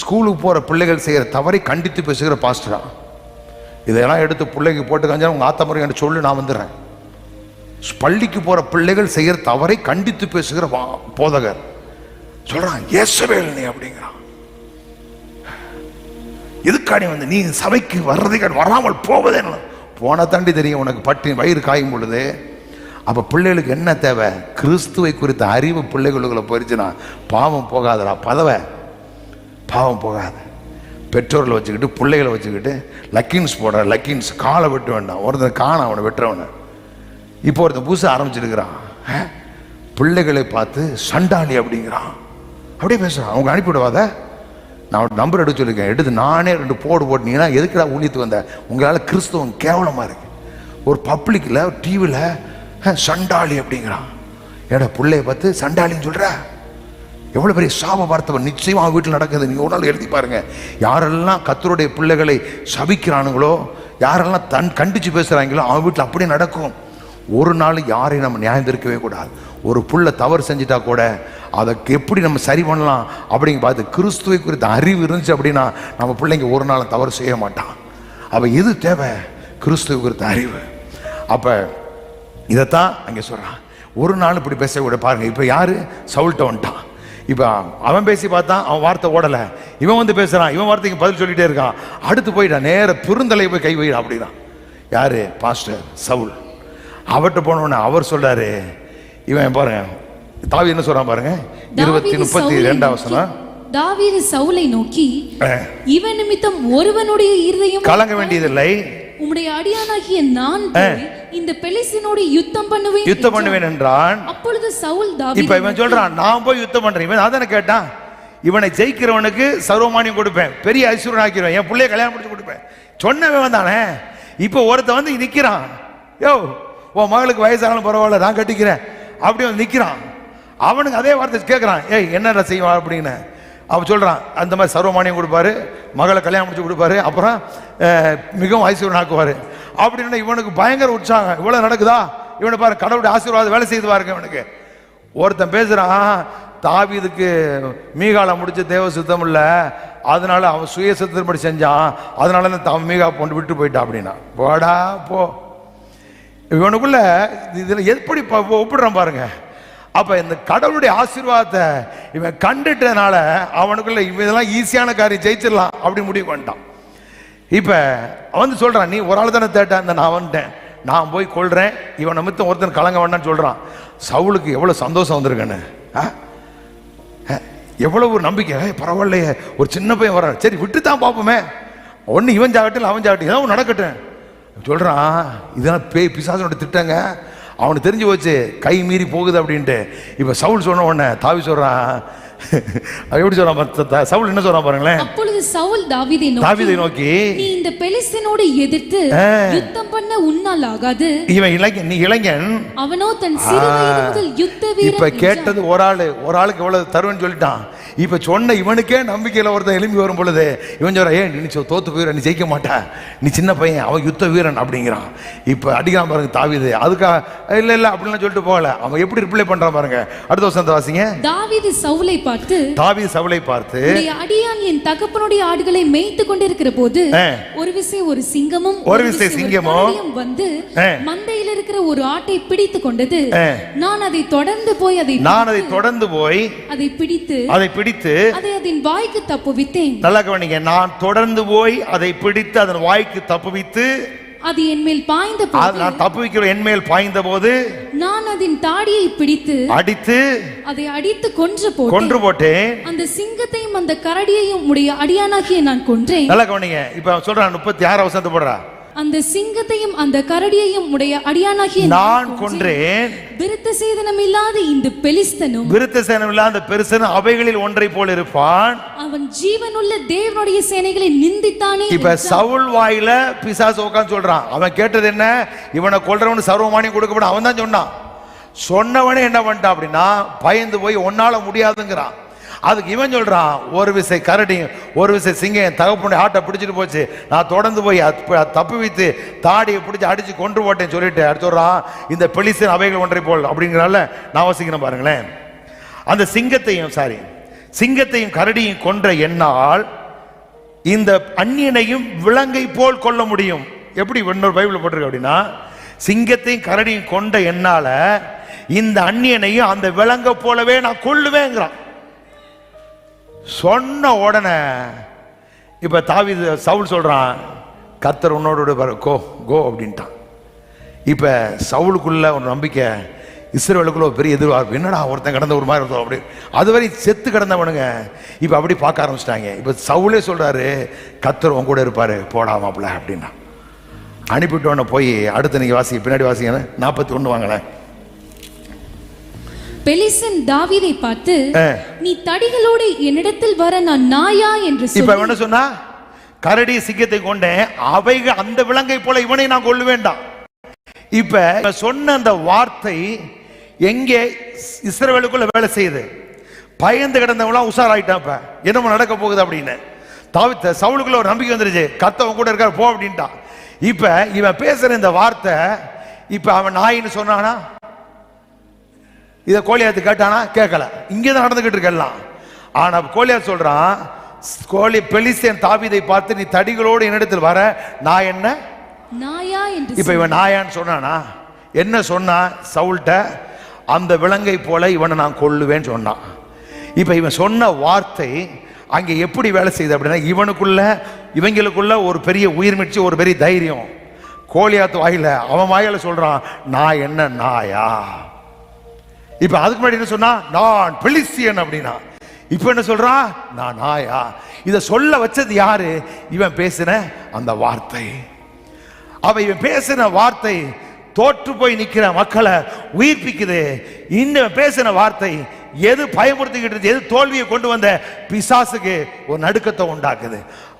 ஸ்கூலுக்கு போகிற பிள்ளைகள் செய்கிற தவறை கண்டித்து பேசுகிற பாஸ்டரா. இதெல்லாம் எடுத்து பிள்ளைக்கு போட்டு காஞ்சா உங்க ஆத்த முறை என்று சொல்லி நான் வந்துடுறேன். பள்ளிக்கு போற பிள்ளைகள் செய்யற தவறை கண்டித்து பேசுகிற போதகர் சொல்றான், இயேசுவேல் நீ அப்படிங்கிறான். எதுக்காடி வந்து நீ சபைக்கு வர்றதை வராமல் போவதே போன தாண்டி தெரியும் உனக்கு. பட்டி வயிறு காயும் பொழுது அப்ப பிள்ளைகளுக்கு என்ன தேவை? கிறிஸ்துவை குறித்த அறிவு பிள்ளைகளுக்குள்ள போயிடுச்சுன்னா பாவம் போகாதடா, பாவம் போகாது. பெற்றோர்களை வச்சுக்கிட்டு பிள்ளைகளை வச்சுக்கிட்டு லக்கின்ஸ் போடுற, லக்கின்ஸ் காலை வெட்ட வேண்டாம், ஒருத்தன் காண அவனை வெட்டுறவனை. இப்போ ஒருத்தன் புதுசாக ஆரம்பிச்சிருக்கிறான், பிள்ளைகளை பார்த்து சண்டாளி அப்படிங்கிறான், அப்படியே பேசுகிறான். அவங்க அனுப்பிவிடுவாத, நான் நம்பர் எடுத்து சொல்லியிருக்கேன், எடுத்து நானே 2 போட்டீங்கன்னா எதுக்குடா ஊழியத்துக்கு வந்த? உங்களால் கிறிஸ்தவம் கேவலமாக இருக்கு. ஒரு பப்ளிக்கில் டிவியில் சண்டாளி அப்படிங்கிறான். ஏடா பிள்ளைய பார்த்து சண்டாளின்னு சொல்கிற? எவ்வளோ பெரிய சாப வார்த்தை நிச்சயமாக அவன் வீட்டில் நடக்குது. நீங்கள் ஒரு நாள் எழுதி பாருங்க. யாரெல்லாம் கர்த்தருடைய பிள்ளைகளை சபிக்கிறானுங்களோ, யாரெல்லாம் கண்டித்து பேசுகிறாங்களோ அவன் வீட்டில் அப்படியே நடக்கும். ஒரு நாள் யாரையும் நம்ம நியாயம் இருக்கவே கூடாது. ஒரு புள்ள தவறு செஞ்சிட்டா கூட அதற்கு எப்படி நம்ம சரி பண்ணலாம் அப்படிங்க பார்த்து கிறிஸ்துவை குறித்த அறிவு இருந்துச்சு அப்படின்னா நம்ம பிள்ளைங்க ஒரு நாள் தவறு செய்ய மாட்டான். அப்போ எது தேவை? கிறிஸ்துவை குறித்த அறிவு. அப்போ இதைத்தான் அங்கே சொல்கிறான். ஒரு நாள் இப்படி பேசக்கூட பாருங்க. இப்போ யாரு? சவுல்ட்ட வந்துட்டான். இப்போ அவன் பேசி பார்த்தான், அவன் வார்த்தை ஓடலை. இவன் வந்து பேசுகிறான், இவன் வார்த்தைக்கு பதில் சொல்லிகிட்டே இருக்கான். அடுத்து போயிட்டான், நேர பெருந்தலை போய் கை வைடான் அப்படின்னா. யாரு? பாஸ்டர் சவுல். அவர்கிட்ட போனோடனே அவர் சொல்றாரு, இவன் பாருங்க தாவீது என்ன சொல்றான் பாருங்க, 20:32 வசனம். தாவீது சவுலை நோக்கி, இவன் நிமித்தம் ஒருவனுடைய இருதயம் கலங்க வேண்டியதில்லை, உம்முடைய அடியானாகிய நான் இந்த பெலிஸ்தீனோடு யுத்தம் பண்ணுவேன் என்றான். அப்பொழுது சவுல் தாவீது, இப்ப இவன் சொல்றான், நான் போய் யுத்தம் பண்றேன். இவன் அதானே கேட்டான், இவனை ஜெயிக்கிறவனுக்கு சர்வமானியம் கொடுப்பேன், பெரிய ஐஸ்வர்யம் ஆக்கிடுவேன், என் பிள்ளைய கல்யாணம் முடிச்சு கொடுப்பேன் சொன்னவன் வந்தானே. இப்போ ஒருத்த வந்து நிக்கிறான், யோ உன் மகளுக்கு வயசானாலும் பரவாயில்ல நான் கட்டிக்கிறேன் அப்படி வந்து நிக்கிறான். அவனுக்கு அதே வார்த்தை கேட்கறான், ஏய் என்னடா செய்வான் அப்படின்னு. அவன் சொல்றான், அந்த மாதிரி சர்வமானியம் கொடுப்பாரு, மகளை கல்யாணம் முடிச்சு கொடுப்பாரு, அப்புறம் மிகவும் ஐஸ்வர்யம் ஆக்குவாரு அப்படின்னா இவனுக்கு பயங்கர உற்சாகம். இவ்வளவு நடக்குதா? இவனை பாரு, கடவுளுடைய ஆசீர்வாதம் வேலை செய்து பாருங்க இவனுக்கு. ஒருத்தன் பேசுறான், தாவீதுக்கு மீகால முடிச்ச தேவ சுத்தம் இல்லை, அதனால அவன் சுய சுத்தப்படி செஞ்சான், அதனால தான் மீகா கொண்டு விட்டு போயிட்டான் அப்படின்னா. போடா போ. இவனுக்குள்ள இதுல எப்படி ஒப்பிடுறான் பாருங்க. அப்ப இந்த கடவுளுடைய ஆசீர்வாதத்தை இவன் கண்டுட்டனால அவனுக்குள்ள இதெல்லாம் ஈஸியான காரியம், ஜெயிச்சிடலாம் அப்படி முடிவு பண்ணிட்டான். இப்ப அவன் சொல்றான், நீ ஒரு ஆள் தானே தேட்ட, நான் வந்துட்டேன், நான் போய் கொள்றேன், இவன் நிமித்தம் ஒருத்தன் கலங்க வேண்டான்னு சொல்றான். சவுலுக்கு எவ்வளவு சந்தோஷம் வந்திருக்கேன்னு, எவ்வளவு ஒரு நம்பிக்கை. பரவாயில்லையே, ஒரு சின்ன பையன் வர, சரி விட்டு தான் பார்ப்போமே, ஒன்னு இவன் ஜாகட்டும் அவன் ஜாகட்டும் ஏதாவது நடக்கட்டும் சொல்றான். இதெல்லாம் பேய் பிசாசனோட திட்டங்க, அவனுக்கு தெரிஞ்சு போச்சு கை மீறி போகுது அப்படின்ட்டு. இப்ப சவுல் சொன்ன உடனே தாவி சொல்றான், எப்படி சொல்றான் சவுல் என்ன சொல்றான் பாருங்களேன். அப்பொழுது சவுல் தாவீதை நோக்கி, நீ இந்த பெலிஸ்தீனோடு எதிர்த்து யுத்தம் பண்ண உன்னால் ஆகாது. இவன் இளைஞன், நீ இளைஞன், அவனோ தன் சிறு வயது முதல் யுத்த வீரன். இப்ப கேட்டது ஒரு ஆளுக்கு எவ்வளவு தருவேன்னு சொல்லிட்டான். இப்ப சொன்ன இவனுக்கே நம்பிக்கையில ஒருத்தன் எழும்பி வரும் பொழுது இவன் சொல்ற, ஏன் நீ தோத்து போயிட, நீ ஜெயிக்க மாட்ட, நீ சின்ன பையன், அவன் யுத்த வீரன் அப்படிங்கிறான். இப்ப அடிக்காம பாருங்க தாவீது, அதுக்கா இல்ல அப்படின்னு சொல்லிட்டு போகல, அவன் எப்படி ரிப்ளை பண்றான் பாருங்க. அடுத்த வசனத்தை வாசிங்க. தாவீது சவுலை பார்த்து, அடியான் என் தகப்பனுடைய ஆடுகளை மேய்த்து கொண்டிருக்கிற போது ஒரு விசை ஒரு சிங்கமும் வந்து மந்தையில் இருக்கிற ஒரு ஆட்டை பிடித்து கொண்டது. நான் அதை தொடர்ந்து போய் அதை பிடித்து அதை அதன் வாய்க்கு தப்புவித்தேன். நல்லா கவனிங்க, நான் தொடர்ந்து போய் அதை பிடித்து அதன் வாய்க்கு தப்புவித்து, அது என் மேல் பாய்ந்த போது, நான் தப்புவிக்கிற என் மேல் பாய்ந்த போது நான் அதன் தாடியை பிடித்து அடித்து அதை அடித்து கொன்று போட்டேன். அந்த சிங்கத்தையும் அந்த கரடியையும் உடைய அடியானாகிய நான் கொன்றேன். நல்லா கவனிங்க, இப்ப சொல்றான் 36 வசனத்தை போடுறா. அந்த சிங்கத்தையும் அந்த கரடியையும் உடைய அடியானாகிய நான் கொன்றேன். விருத்த சேதனம் இல்லாத இந்த பெலிஸ்தனும் பெருசனும் அவைகளில் ஒன்றை போல இருப்பான். அவன் ஜீவனுள்ள தேவனுடைய சேனைகளை நிந்தித்தானே. இப்ப சவுல் வாயில பிசாசு உட்கார்ந்து சொல்றான். அவன் கேட்டது என்ன? இவனை கொல்றவனு சர்வமானியம் கொடுக்கப்படும். அவன் தான் சொன்னவனே என்ன பண்ணிட்டான் அப்படின்னா, பயந்து போய் ஒன்னால முடியாதுங்கிறான். அதுக்கு இவன் சொல்றான், ஒரு விசை கரடியும் ஒரு விசை சிங்கம் தகப்பனுடைய ஆட்டை பிடிச்சிட்டு போச்சு, நான் தொடர்ந்து போய் தப்பு வைத்து தாடியை பிடிச்சி அடிச்சு கொன்று போட்டேன்னு சொல்லிட்டு அடுத்து சொல்றான், இந்த பெலிஸ்தீன் அவைகள் ஒன்றை போல் அப்படிங்கிறனால நான் வாசிக்கிறேன் பாருங்களேன். அந்த சிங்கத்தையும் கரடியும் கொன்ற என்னால் இந்த அந்நியனையும் விலங்கை போல் கொள்ள முடியும். எப்படி இன்னொரு பைபிள் போட்டிருக்கு அப்படின்னா, சிங்கத்தையும் கரடியும் கொண்ட என்னால இந்த அந்நியனையும் அந்த விலங்க போலவே நான் கொள்ளுவேங்கிறான். சொன்ன உடனே இப்ப தாவீது சவுல் சொல்றான், கர்த்தர் உன்னோடு கோ கோ அப்படின்ட்டான். இப்ப சவுலுக்குள்ள ஒரு நம்பிக்கை, இஸ்ரவேலுக்குள்ள ஒரு பெரிய எதிர்பார்ப்பு. என்னடா ஒருத்தன் கடந்த ஒரு மாதிரி இருக்கும் அப்படி, அதுவரை செத்து கிடந்தவனுங்க இப்ப அப்படி பார்க்க ஆரம்பிச்சிட்டாங்க. இப்ப சவுலே சொல்றாரு, கர்த்தர் உன் கூட இருப்பாரு, போடாமாப்ல அப்படின்னா. அனுப்பிட்டோன்னு போய் அடுத்து நீங்க வாசிங்க, பின்னாடி வாசிங்க 41 வாங்களேன். பெலிஸ்தன் தாவீதை பார்த்து, நீ தடிகளோடு என்னிடத்தில் வர நான் நாயா என்று சொல்லி. இப்ப என்ன சொன்னா, கரடி சிங்கத்தை கொண்டேன், அவைகள் அந்த விலங்கை போல இவனை நான் கொள்ள வேண்டாம். இப்ப சொன்ன அந்த வார்த்தை எங்கே இஸ்ரவேலுக்குள்ள வேலை செய்யுது. பயந்து கிடந்தவங்களாம் உஷாராயிட்டான். இப்ப என்னமோ நடக்க போகுது அப்படின்னு தாவீது சவுலுக்குள்ள ஒரு நம்பிக்கை வந்துருச்சு, கர்த்தர் கூட இருக்காரு போ அப்படின்ட்டான். இப்ப இவன் பேசுற இந்த வார்த்தை, இப்ப அவன் நாயின்னு சொன்னானா, இத கோலியாத்து கேட்டானா? கேட்கல. இங்கதான் நடந்துகிட்டு இருக்கலாம். ஆனா கோலியாத் சொல்றான், பெலிஸ்தேன் தாவீதை பார்த்து நீ தடிகளோடு என்னிடத்தில் வர நான் என்ன நாயா என்று. இப்ப இவன் நாயான்னு சொன்னானா? என்ன சொன்னா சவுல்ட்ட? அந்த விலங்கை போல இவனை நான் கொல்லுவேன்னு சொன்னான். இப்ப இவன் சொன்ன வார்த்தை அங்கே எப்படி வேலை செய்யுது அப்படின்னா, இவங்களுக்குள்ள ஒரு பெரிய உயிர்மிச்சு, ஒரு பெரிய தைரியம். கோலியாத்து வாயில, அவன் வாயில சொல்றான், நான் என்ன நாயா? இப்ப அதுக்கு முன்னாடி என்ன சொன்னா, நான் பெலிஸ்தியன் அப்படின்னா. இப்ப என்ன சொல்றான், நான் நாயா? இத சொல்ல வச்சது யாரு? இவன் பேசின அந்த வார்த்தை. இவன் பேசின வார்த்தை தோற்று போய் நிக்கிற மக்களை உயிர்ப்பிக்குது. இன்னும் பேசின வார்த்தை எது பயமுறுத்திக்கிட்டு, எது தோல்வியை கொண்டு வந்த பிசாசுக்கு ஒரு நடுக்கத்தை உண்டாக்குது.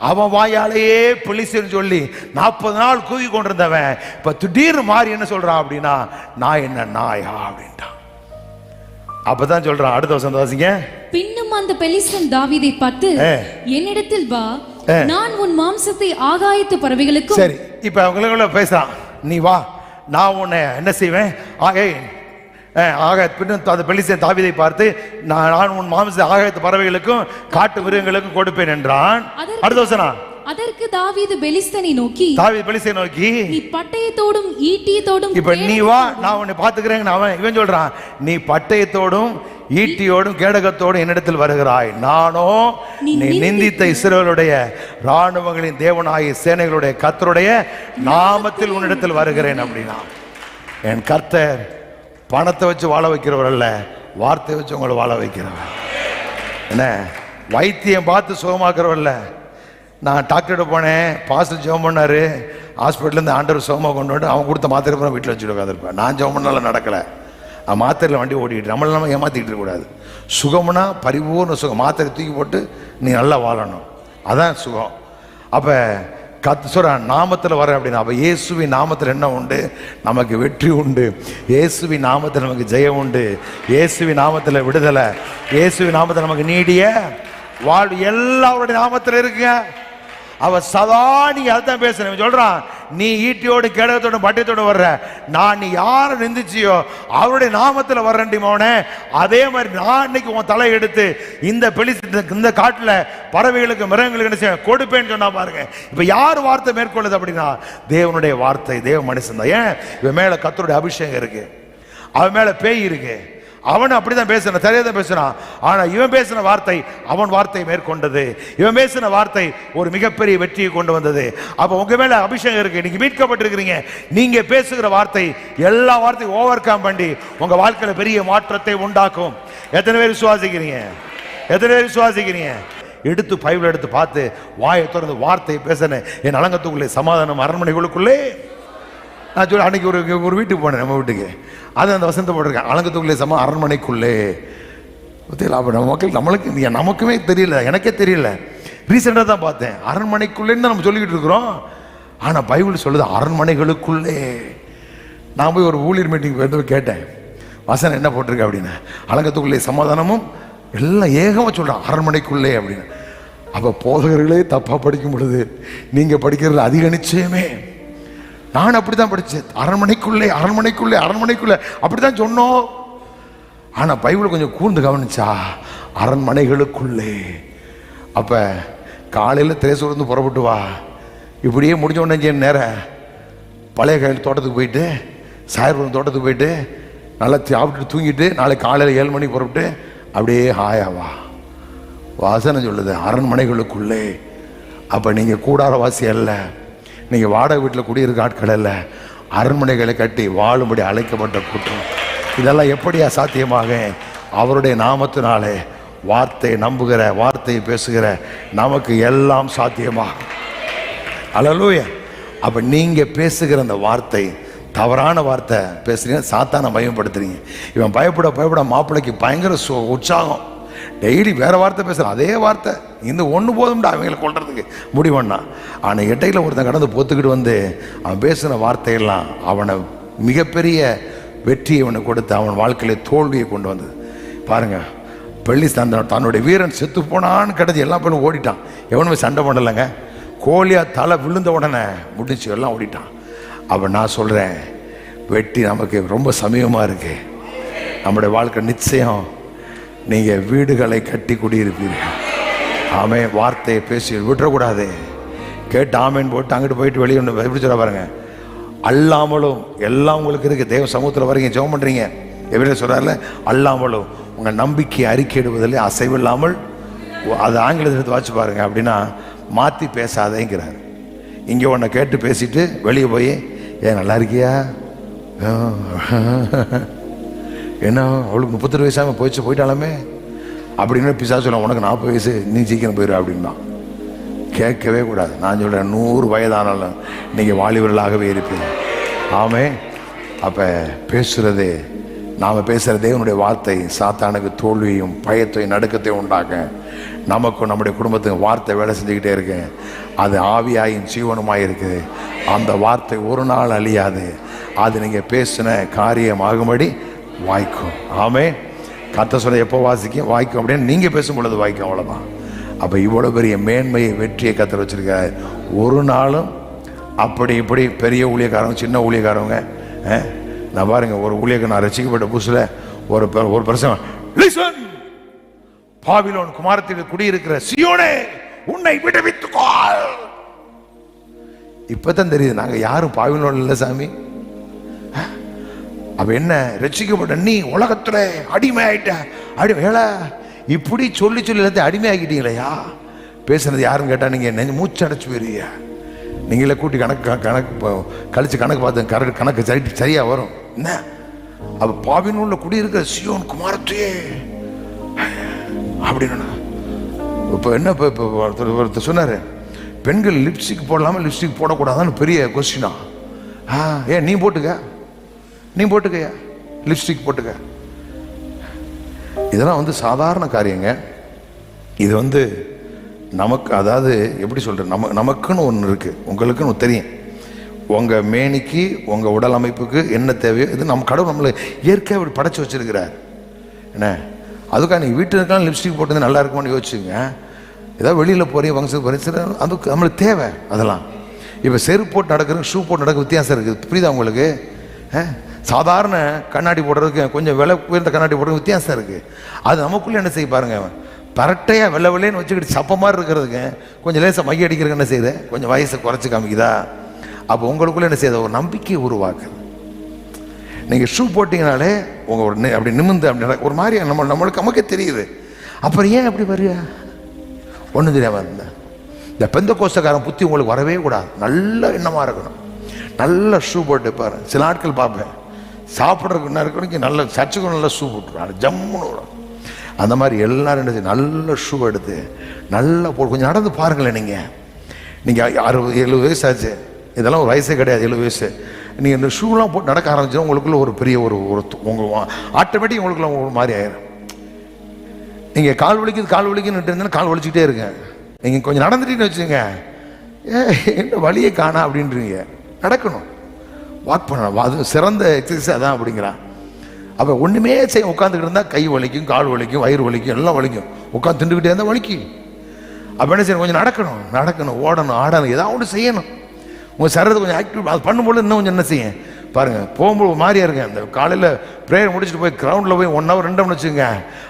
அவன் வாயாலேயே பெலிஸ்தேன் சொல்லி 40 நாள் கூவி கொண்டிருந்தவன் இப்ப திடீர்னு மாறி என்ன சொல்றான் அப்படின்னா, நான் என்ன நாயா அப்படின்ட்டான். அப்பதான் சொல்றான், அடுத்த வசனம் வாசிங்க. பின்னும் அந்த பெலிஸ்தன் தாவீதை பார்த்து, என்னிடத்தில் வா, நான் உன் மாம்சத்தை ஆகாயத்து பறவைகளுக்கும். சரி, இப்ப அவங்களுக்குள்ள பேசுறான், நீ வா, நான் உன்னை என்ன செய்வேன், அந்த பெலிஸ்தேன் தாவீதை பார்த்து, நான் உன் மாம்சத்தை ஆகாயத்து பறவைகளுக்கும் காட்டு மிருகங்களுக்கும் கொடுப்பேன் என்றான். அடுத்த வசனம். அதற்கு தாவீது பெலிஸ்தனை நோக்கி, நீ பட்டயத்தோடும் ஈட்டியத்தோடும், இப்ப நீ வா, நான் உன்னை பாத்துக்கிறேன். இவன் சொல்றான், நீ பட்டயத்தோடும் ஈட்டியோடும் கேடகத்தோடும் என்னிடத்தில் வருகிறாய், நானோ நீ நிந்தித்த இஸ்ரவேலுடைய ராணுவங்களின் தேவனாகிய சேனைகளுடைய கர்த்தருடைய நாமத்தில் உன்னிடத்தில் வருகிறேன் அப்படின்னா. என் கர்த்தர் பணத்தை வச்சு வாழ வைக்கிறவர் அல்ல, வார்த்தை வச்சு உங்களை வாழ வைக்கிறவர். என்ன வைத்தியம் பார்த்து சுகமாக்குறவர் இல்ல. நான் டாக்டர்கிட்ட போனேன், பாஸ்டர் ஜெபம் பண்ணாரு, ஹாஸ்பிட்டலேருந்து ஆண்டவர் சுகமாக கொண்டு வந்து அவன் கொடுத்த மாத்திரை பூரா வீட்டில் வச்சுட்டு உட்காந்துருப்பேன். நான் ஜெபம் பண்ணாலும் நடக்கலை. மாத்திரையில் வண்டி ஓட்டிக்கிட்டு நம்மள நம்ம ஏமாற்றிக்கிட்டு இருக்கக்கூடாது. சுகம்னா பரிபூர்ண சுகம். மாத்திரை தூக்கி போட்டு நீ நல்லா வாழணும், அதான் சுகம். அப்போ சொல்கிறான், நாமத்தில் வர அப்படின்னா, அப்போ இயேசுவின் நாமத்தில் என்ன உண்டு? நமக்கு வெற்றி உண்டு. இயேசுவின் நாமத்தில் நமக்கு ஜெயம் உண்டு. இயேசுவின் நாமத்தில் விடுதலை. இயேசுவின் நாமத்தில் நமக்கு நீடிய வாழ்வு எல்லாருடைய நாமத்தில் இருக்குங்க. அவ சதா நீ அதான் பேசுறேன் சொல்றான், நீ ஈட்டியோடு கேடகத்தோடு பட்டயத்தோடு வர்ற, நீ யாரை நிந்திச்சியோ அவருடைய நாமத்தில் வர்றேன் மோனே. அதே மாதிரி நான் இன்னைக்கு உன் தலை எடுத்து இந்த காட்டுல பறவைகளுக்கு மிருகங்களுக்கு என்ன செய்ய கொடுப்பேன்னு சொன்னா பாருங்க. இப்ப யார் வார்த்தை மேற்கொள்ளுது அப்படின்னா, தேவனுடைய வார்த்தை, தேவ மனுஷன் தான். ஏன் இவன் மேல கர்த்தருடைய அபிஷேகம் இருக்கு, அவன் மேல பேய் இருக்கு. அவன் அப்படிதான் பேசுறான், சரியாதான் பேசுறான். ஆனா இவன் பேசின வார்த்தை அவன் வார்த்தை மேற்கொண்டது. இவன் பேசின வார்த்தை ஒரு மிகப்பெரிய வெற்றியை கொண்டு வந்தது. அப்ப உங்க மேல அபிஷேகம் இருக்கு, நீங்க மீட்கப்பட்டிருக்கிறீங்க. நீங்க பேசுகிற வார்த்தை எல்லா வார்த்தையும் ஓவர் கம் பண்ணி உங்க வாழ்க்கையில பெரிய மாற்றத்தை உண்டாக்கும். எத்தனை பேர் விசுவாசிக்கிறீங்க? எத்தனை பேர் விசுவாசிக்கிறீங்க? எடுத்து பைபிள் எடுத்து பார்த்து வாயை திறந்து வார்த்தையை பேசின என் அலங்கத்துக்குள்ளே சமாதானம் அரண்மனைகளுக்குள்ளே. நான் சொல்ல அன்னைக்கு ஒரு வீட்டுக்கு போனேன், நம்ம வீட்டுக்கு. அது அந்த வசனத்தை போட்டிருக்கேன், அலங்கத்துக்குள்ளே அரண்மனைக்குள்ளே. அப்போ நம்ம மக்கள் நமக்குமே தெரியல, எனக்கே தெரியல. ரீசெண்டாக தான் பார்த்தேன், அரண்மனைக்குள்ளேன்னு தான் நம்ம சொல்லிக்கிட்டு இருக்கிறோம். ஆனால் பைபிள் சொல்லுது அரண்மனைகளுக்குள்ளே. நான் போய் ஒரு ஊழியர் மீட்டிங் போய் கேட்டேன், வசனம் என்ன போட்டிருக்க அப்படின்னு. அலங்கத்துக்குள்ளே சமாதானமும் எல்லாம் ஏகமாக சொல்கிறேன் அரண்மனைக்குள்ளே அப்படின்னு. அப்போ போதகர்களே தப்பாக படிக்கும் பொழுது நீங்கள் படிக்கிறது அதிக நிச்சயமே. நான் அப்படித்தான் படித்தேன், அரண்மனைக்குள்ளே அரண்மனைக்குள்ளே அரண்மனைக்குள்ளே அப்படித்தான் சொன்னோம். ஆனால் பைபிள் கொஞ்சம் கூர்ந்து கவனிச்சா அரண்மனைகளுக்குள்ளே. அப்போ காலையில் திரேசூர்ந்து புறப்பட்டு வா. இப்படியே முடிஞ்ச உடனே நேரம் பழைய கையில் தோட்டத்துக்கு போயிட்டு சாயர்புரம் தோட்டத்துக்கு போயிட்டு நல்லா சாப்பிட்டுட்டு தூங்கிட்டு நாளைக்கு காலையில் 7 மணிக்கு புறப்பட்டு அப்படியே ஹாயாவா. வாசனை சொல்லுது அரண்மனைகளுக்குள்ளே. அப்போ நீங்கள் கூடாரவாசி அல்ல, நீங்கள் வாடகை வீட்டில் குடியிருக்க ஆட்கள் அல்ல, அரண்மனைகளை கட்டி வாழும்படி அழைக்கப்பட்ட கூட்டம். இதெல்லாம் எப்படியா சாத்தியமாக? அவருடைய நாமத்தினாலே வார்த்தை நம்புகிற, வார்த்தையை பேசுகிற நமக்கு எல்லாம் சாத்தியமாகும். அல்லேலூயா. அப்போ நீங்கள் பேசுகிற அந்த வார்த்தை தவறான வார்த்தை பேசுறீங்க, சாத்தானை பயன்படுத்துறீங்க. இவன் பயப்பட மாப்பிள்ளைக்கு பயங்கர உற்சாகம், டெய்லி வேற வார்த்தை பேசுகிறான். அதே வார்த்தை இந்த ஒன்று போதும்டா அவங்களை கொள்றதுக்கு முடிவுன்னா. ஆனால் இடையில ஒருத்தன் கடந்து பொத்துக்கிட்டு வந்து அவன் பேசுகிற வார்த்தையெல்லாம் அவனை மிகப்பெரிய வெற்றியை அவனை கொடுத்து அவன் வாழ்க்கையில தோல்வியை கொண்டு வந்தது. பாருங்க, பெள்ளி தன்னுடைய வீரன் செத்து போனான்னு கிடச்சி எல்லா பேரும் ஓடிட்டான். எவனுமே சண்டை பண்ணலைங்க. கோழியா தலை விழுந்த உடனே முடிச்சு எல்லாம் ஓடிட்டான். அப்போ நான் சொல்கிறேன், வெற்றி நமக்கு ரொம்ப சமீபமாக இருக்கு. நம்முடைய வாழ்க்கை நிச்சயம். நீங்கள் வீடுகளை கட்டி குடியிருப்பீர்கள். ஆமே. வார்த்தையை பேசி விட்டுறக்கூடாது. கேட்டு ஆமேன்னு போட்டு அங்கிட்டு போயிட்டு வெளியே ஒன்று எப்படி சொல்ல பாருங்க. அல்லாமலும் எல்லாம் உங்களுக்கு இருக்குது. தேவ சமூகத்தில் வரீங்க, ஜெபம் பண்ணுறீங்க. எப்படி சொல்கிறார்ல, அல்லாமலும் உங்கள் நம்பிக்கை அறிக்கையிடுவதில் அசைவில்லாமல். அது ஆங்கிலத்தில் எடுத்து வாட்சி பாருங்க. அப்படின்னா மாற்றி பேசாதேங்கிறார். இங்கே ஒன்றை கேட்டு பேசிட்டு வெளியே போய் ஏன் நல்லா இருக்கியா, என்ன அவளுக்கு 32 வயசாக போயிட்டாலுமே அப்படின்னு பிசாசு சொல்ல, உனக்கு 40 வயசு, நீ சீக்கிரம் போயிடு அப்படின்னா கேட்கவே கூடாது. நான் சொல்கிறேன், 100 வயதானாலும் நீங்கள் வாலிபர்களாகவே இருப்பீங்க. ஆமே. அப்போ பேசுகிறது, நாம் பேசுகிற தேவனுடைய வார்த்தை சாத்தானுக்கு தோல்வியும் பயத்தையும் நடுக்கத்தையும் உண்டாக்க, நமக்கும் நம்முடைய குடும்பத்துக்கு வார்த்தை வேலை செஞ்சுக்கிட்டே இருக்கு. அது ஆவியாயும் ஜீவனுமாய் இருக்குது. அந்த வார்த்தை ஒரு நாள் அழியாது. அது நீங்கள் பேசின காரியம் ஆகும்படி வாய்க்கும். ஆமே. கர்த்தர் சொல்ல எப்போ வாய்க்கும் அப்படின்னு நீங்கள் பேசும் பொழுது வாய்க்கும், அவ்வளோதான். அப்போ இவ்வளோ பெரிய மேன்மையை வெற்றியை கர்த்தர் வச்சிருக்காரு. ஒரு நாளும் அப்படி இப்படி பெரிய ஊழியக்காரங்க சின்ன ஊழியக்காரவங்க, நான் பாருங்க, ஒரு ஊழியக்காரன் நான் ரசிக்கப்பட்ட புதுசில் ஒரு பிரசங்கம், பாபிலோன் குமாரத்தில் குடியிருக்கிற சீயோனே உன்னை விடுவித்துக்கொள். இப்பதான் தெரியுது நாங்க யாரும் பாபிலோன் இல்லை சாமி. அப்ப என்ன, ரசிக்கப்பட்ட நீ உலகத்துல அடிமை ஆயிட்ட, அடிமை இப்படி சொல்லி எல்லாத்தையும் அடிமை ஆகிட்டீங்களா? பேசுனது யாருன்னு கேட்டா நீங்க மூச்சு அடைச்சு போயிருவீங்க. நீங்களே கூட்டி கணக்கு கழிச்சு கணக்கு பார்த்து கணக்கு சரியா வரும். என்ன அப்ப பாபிலோன்ல குடியிருக்கிற சீயோன் குமாரத்தையே அப்படின்னு. இப்போ என்ன, இப்போ ஒருத்தர் சொன்னாரு, பெண்கள் லிப்ஸ்டிக் போடலாமா லிப்ஸ்டிக் போடக்கூடாதான்னு பெரிய கொஸ்டினா. ஏன் நீ போட்டுக்கயா லிப்ஸ்டிக் போட்டுக்க. இதெல்லாம் சாதாரண காரியங்க. இது நமக்கு, அதாவது எப்படி சொல்கிறேன், நமக்குன்னு ஒன்று இருக்குது, உங்களுக்குன்னு தெரியும். உங்கள் மேனிக்கு உங்கள் உடல் அமைப்புக்கு என்ன தேவையோ இது நம்ம கடவுள் நம்மளை இயற்கையாக இப்படி படைச்சி வச்சிருக்கிறார். என்ன அதுக்காக நீங்கள் வீட்டில் இருக்கலாம் லிப்ஸ்டிக் போட்டு நல்லா இருக்குமான்னு யோசிச்சுங்க. ஏதாவது வெளியில் போகிறீங்க, ஃபங்க்ஷன் போகிறீங்க, அதுக்கு நம்மளுக்கு தேவை அதெல்லாம். இப்போ செருப்பு போட்டு நடக்கிற ஷூ போட்டு நடக்க வித்தியாசம் இருக்குது. புரியுதா உங்களுக்கு? சாதாரண கண்ணாடி போடுறதுக்கு கொஞ்சம் விலை உயர்ந்த கண்ணாடி போடுறதுக்கு வித்தியாசம் இருக்குது. அது நமக்குள்ளே என்ன செய்ய பாருங்க, பரட்டையாக வெள்ளை வெள்ளைன்னு வச்சுக்கிட்டு சப்ப மாதிரி இருக்கிறதுக்கு கொஞ்சம் லேசாக மைய அடிக்கிறதுக்கு என்ன செய்யுது, கொஞ்சம் வயசை குறைச்சி காமிக்குதா? அப்போ உங்களுக்குள்ளே என்ன செய்யுது, ஒரு நம்பிக்கையை உருவாக்குது. நீங்கள் ஷூ போட்டிங்கனாலே உங்கள் அப்படி நிமிந்து அப்படி ஒரு மாதிரி நம்மளுக்கு நமக்கே தெரியுது. அப்புறம் ஏன் அப்படி வரியா ஒன்றும் தெரியாமல் இருந்தேன். இந்த பெந்த கோஸ்தக்காரன் புத்தி உங்களுக்கு வரவே கூடாது. நல்ல எண்ணமாக இருக்கணும். நல்ல ஷூ போட்டு பாரு. சில ஆட்கள் பார்ப்பேன், சாப்பிட்றதுக்கு என்ன இருக்கணும், நல்ல சர்ச்சுக்கு நல்ல ஷூ போட்டுருவாங்க, ஜம்முன்னு வரும். அந்த மாதிரி எல்லாரும் என்ன செய்யும், நல்ல ஷூ எடுத்து நல்லா போட்டு கொஞ்சம் நடந்து பாருங்களேன். நீங்கள் 60-70 வயசு ஆச்சு, இதெல்லாம் ஒரு வயசே கிடையாது, 70 வயசு. நீங்கள் இந்த ஷூலாம் போட்டு நடக்க ஆரம்பிச்சோம், உங்களுக்குள்ள ஒரு பெரிய ஒரு உங்கள் ஆட்டோமேட்டிக் உங்களுக்குள்ள ஒரு மாதிரி ஆயிரும். நீங்கள் கால் வலிக்குன்னு இருந்தாலும் கால் வலிச்சுக்கிட்டே இருங்க. நீங்கள் கொஞ்சம் நடந்துட்டீங்கன்னு வச்சுங்க, என்ன வழியே காணா அப்படின்றீங்க. நடக்கணும், வாக் பண்ணணும். அது சிறந்த எக்ஸசைஸ் அதான் அப்படிங்கிறான். அப்போ ஒன்றுமே செய்ய உட்காந்துக்கிட்டு இருந்தால் கை வலிக்கும், கால் வலிக்கும், வயிறு வலிக்கும், எல்லாம் வலிக்கும். உட்காந்து திண்டுக்கிட்டே இருந்தால் வலிக்கும். அப்போ என்ன செய்யணும், கொஞ்சம் நடக்கணும், ஓடணும், ஆடணும், ஏதாவது ஒன்று செய்யணும். உங்கள் சரீரத்தை கொஞ்சம் ஆக்டிவ் அது பண்ணும்போது இன்னும் கொஞ்சம் என்ன செய்யும் பாருங்கள். போகும்போது மாதிரியா இருங்க. அந்த காலையில் ப்ரேயர் முடிச்சுட்டு போய் கிரவுண்டில் போய் 1 hour 2 hour வச்சுங்க.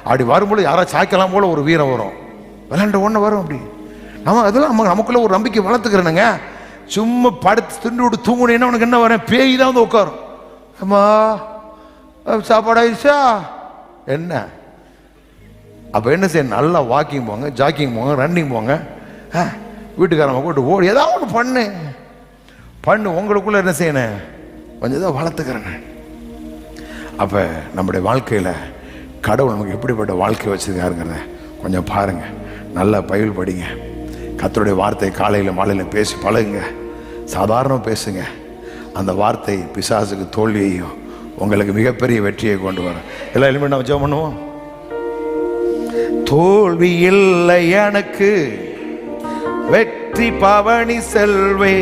அப்படி வரும்போது யாராவது சாய்க்கலாம் போல் ஒரு வீரம் வரும், விளாண்ட ஒன்று வரும். அப்படி அதெல்லாம் நமக்குள்ள ஒரு நம்பிக்கை வளர்த்துக்கிறேனுங்க. சும்மா படுத்து திண்டு விட்டு தூங்குனேன்னா உனக்கு என்ன வரேன், பேய் தான் வந்து உட்காரும். அம்மா சாப்பாடு ஆயிடுச்சா என்ன? அப்போ என்ன செய்ய, நல்லா வாக்கிங் போங்க, ஜாக்கிங் போங்க, ரன்னிங் போங்க, வீட்டுக்காரங்க கூப்பிட்டு ஓடி ஏதாவது ஒன்று பண்ணு. உங்களுக்குள்ள என்ன செய்யணும், கொஞ்சம் தான் வளர்த்துக்கிறேன். அப்போ நம்முடைய வாழ்க்கையில் கடவுள் நமக்கு எப்படிப்பட்ட வாழ்க்கை வச்சுருக்காருங்கிறத கொஞ்சம் பாருங்கள். நல்லா பைபிள் படிங்க, கர்த்தருடைய வார்த்தை காலையில் மாலையில் பேசி பழகுங்க, சாதாரணமாக பேசுங்க. அந்த வார்த்தை பிசாசுக்கு தோல்வியையும் உங்களுக்கு மிகப்பெரிய வெற்றியை கொண்டு வரும். எல்லாம் எலிமெண்ட் நம்ம ஜெபம் பண்ணுவோம். தோல்வி இல்லை எனக்கு, வெற்றி பவனி செல்வே.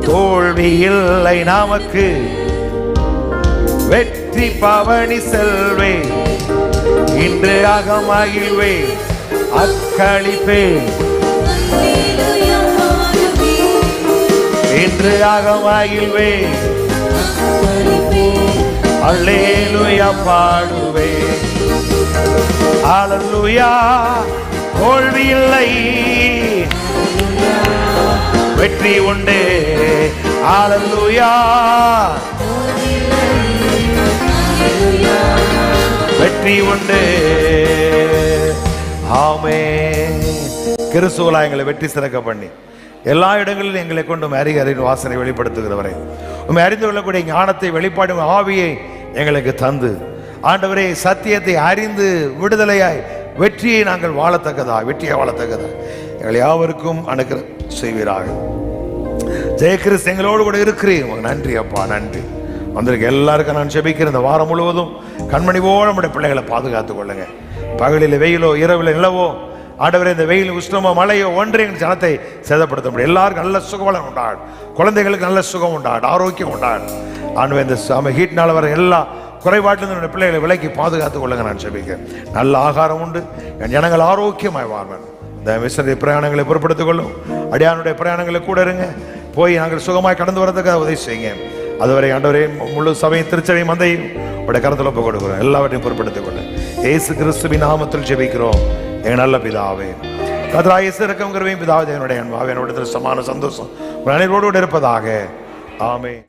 தோல்வி இல்லை நமக்கு, வெற்றி பவனி செல்வே. இன்று அகமகிழ்வே, அக்களிப்பே. இன்று அகமகிழ்வே, அல்லேலூயா பாடுவே. அல்லேலூயா. தோல்வி இல்லை, வெற்றி உண்டு. அல்லேலூயா. வெற்றி உண்டு. ஆமென். கிறிஸ்துவலா எங்களை வெற்றி சிறக்க பண்ணி எல்லா இடங்களிலும் எங்களை கொண்டு அறிவின் வாசனை வெளிப்படுத்துகிறவரை, உண்மை அறிந்து கொள்ளக்கூடிய ஞானத்தை வெளிப்பாடு ஆவியை எங்களுக்கு தந்து, ஆண்டவரே சத்தியத்தை அறிந்து விடுதலையாய் வெற்றியை நாங்கள் வாழத்தக்கதா, வெற்றியை வாழத்தக்கதா எங்களை யாவருக்கும் அனுக்கிரகம் செய்வீராக. ஜெயகிறிஸ்து எங்களோடு கூட இருக்கிறீர். நன்றி அப்பா, நன்றி. வந்திருக்க எல்லாருக்கும் நான் ஜெபிக்கிறேன். இந்த வாரம் முழுவதும் கண்மணிவோடு நம்முடைய பிள்ளைகளை பாதுகாத்துக் கொள்ளுங்க. பகலில் வெயிலோ இரவில் நிலவோ, ஆண்டவரே இந்த வெயில் உஷ்ணமோ மழையோ ஒன்றே எங்கள் ஜனத்தை சேதப்படுத்த முடியும். எல்லாருக்கும் நல்ல சுகவலம் உண்டாடு, குழந்தைகளுக்கு நல்ல சுகம் உண்டாடு, ஆரோக்கியம் உண்டாடு. ஆண்டவரே இந்த ஹீட்னால வர எல்லா குறைபாட்டிலிருந்து பிள்ளைகளை விலைக்கு பாதுகாத்துக் கொள்ளுங்க நான் ஜெபிக்கிறேன். நல்ல ஆகாரம் உண்டு, என் ஜனங்கள் ஆரோக்கியமாய் வாழ்வேன். இந்த மிஸ்ரனுடைய பிரயாணங்களை பொறுப்படுத்திக் கொள்ளும், அடியானுடைய பிரயாணங்களை கூட இருங்க. போய் நாங்கள் சுகமாய் கடந்து வரதுக்காக உதவி செய்யுங்க. அதுவரை ஆண்டவரே முழு சபையும் திருச்சபையும் மந்தையும் உடைய கருத்தில் ஒப்புக் கொடுக்கிறோம். எல்லாவற்றையும் பொறுப்படுத்திக் கொள்ள இயேசு கிறிஸ்துவின் நாமத்தில் ஜெபிக்கிறோம் எங்கள் நல்ல பிதாவே. கர்த்தராகிய இயேசு இரக்கம் கிருபையும் பிதாவே என்னுடைய அன்பாவே என்னுடைய சமான சந்தோஷம் அனைவரோடு இருப்பதாக. ஆமென்.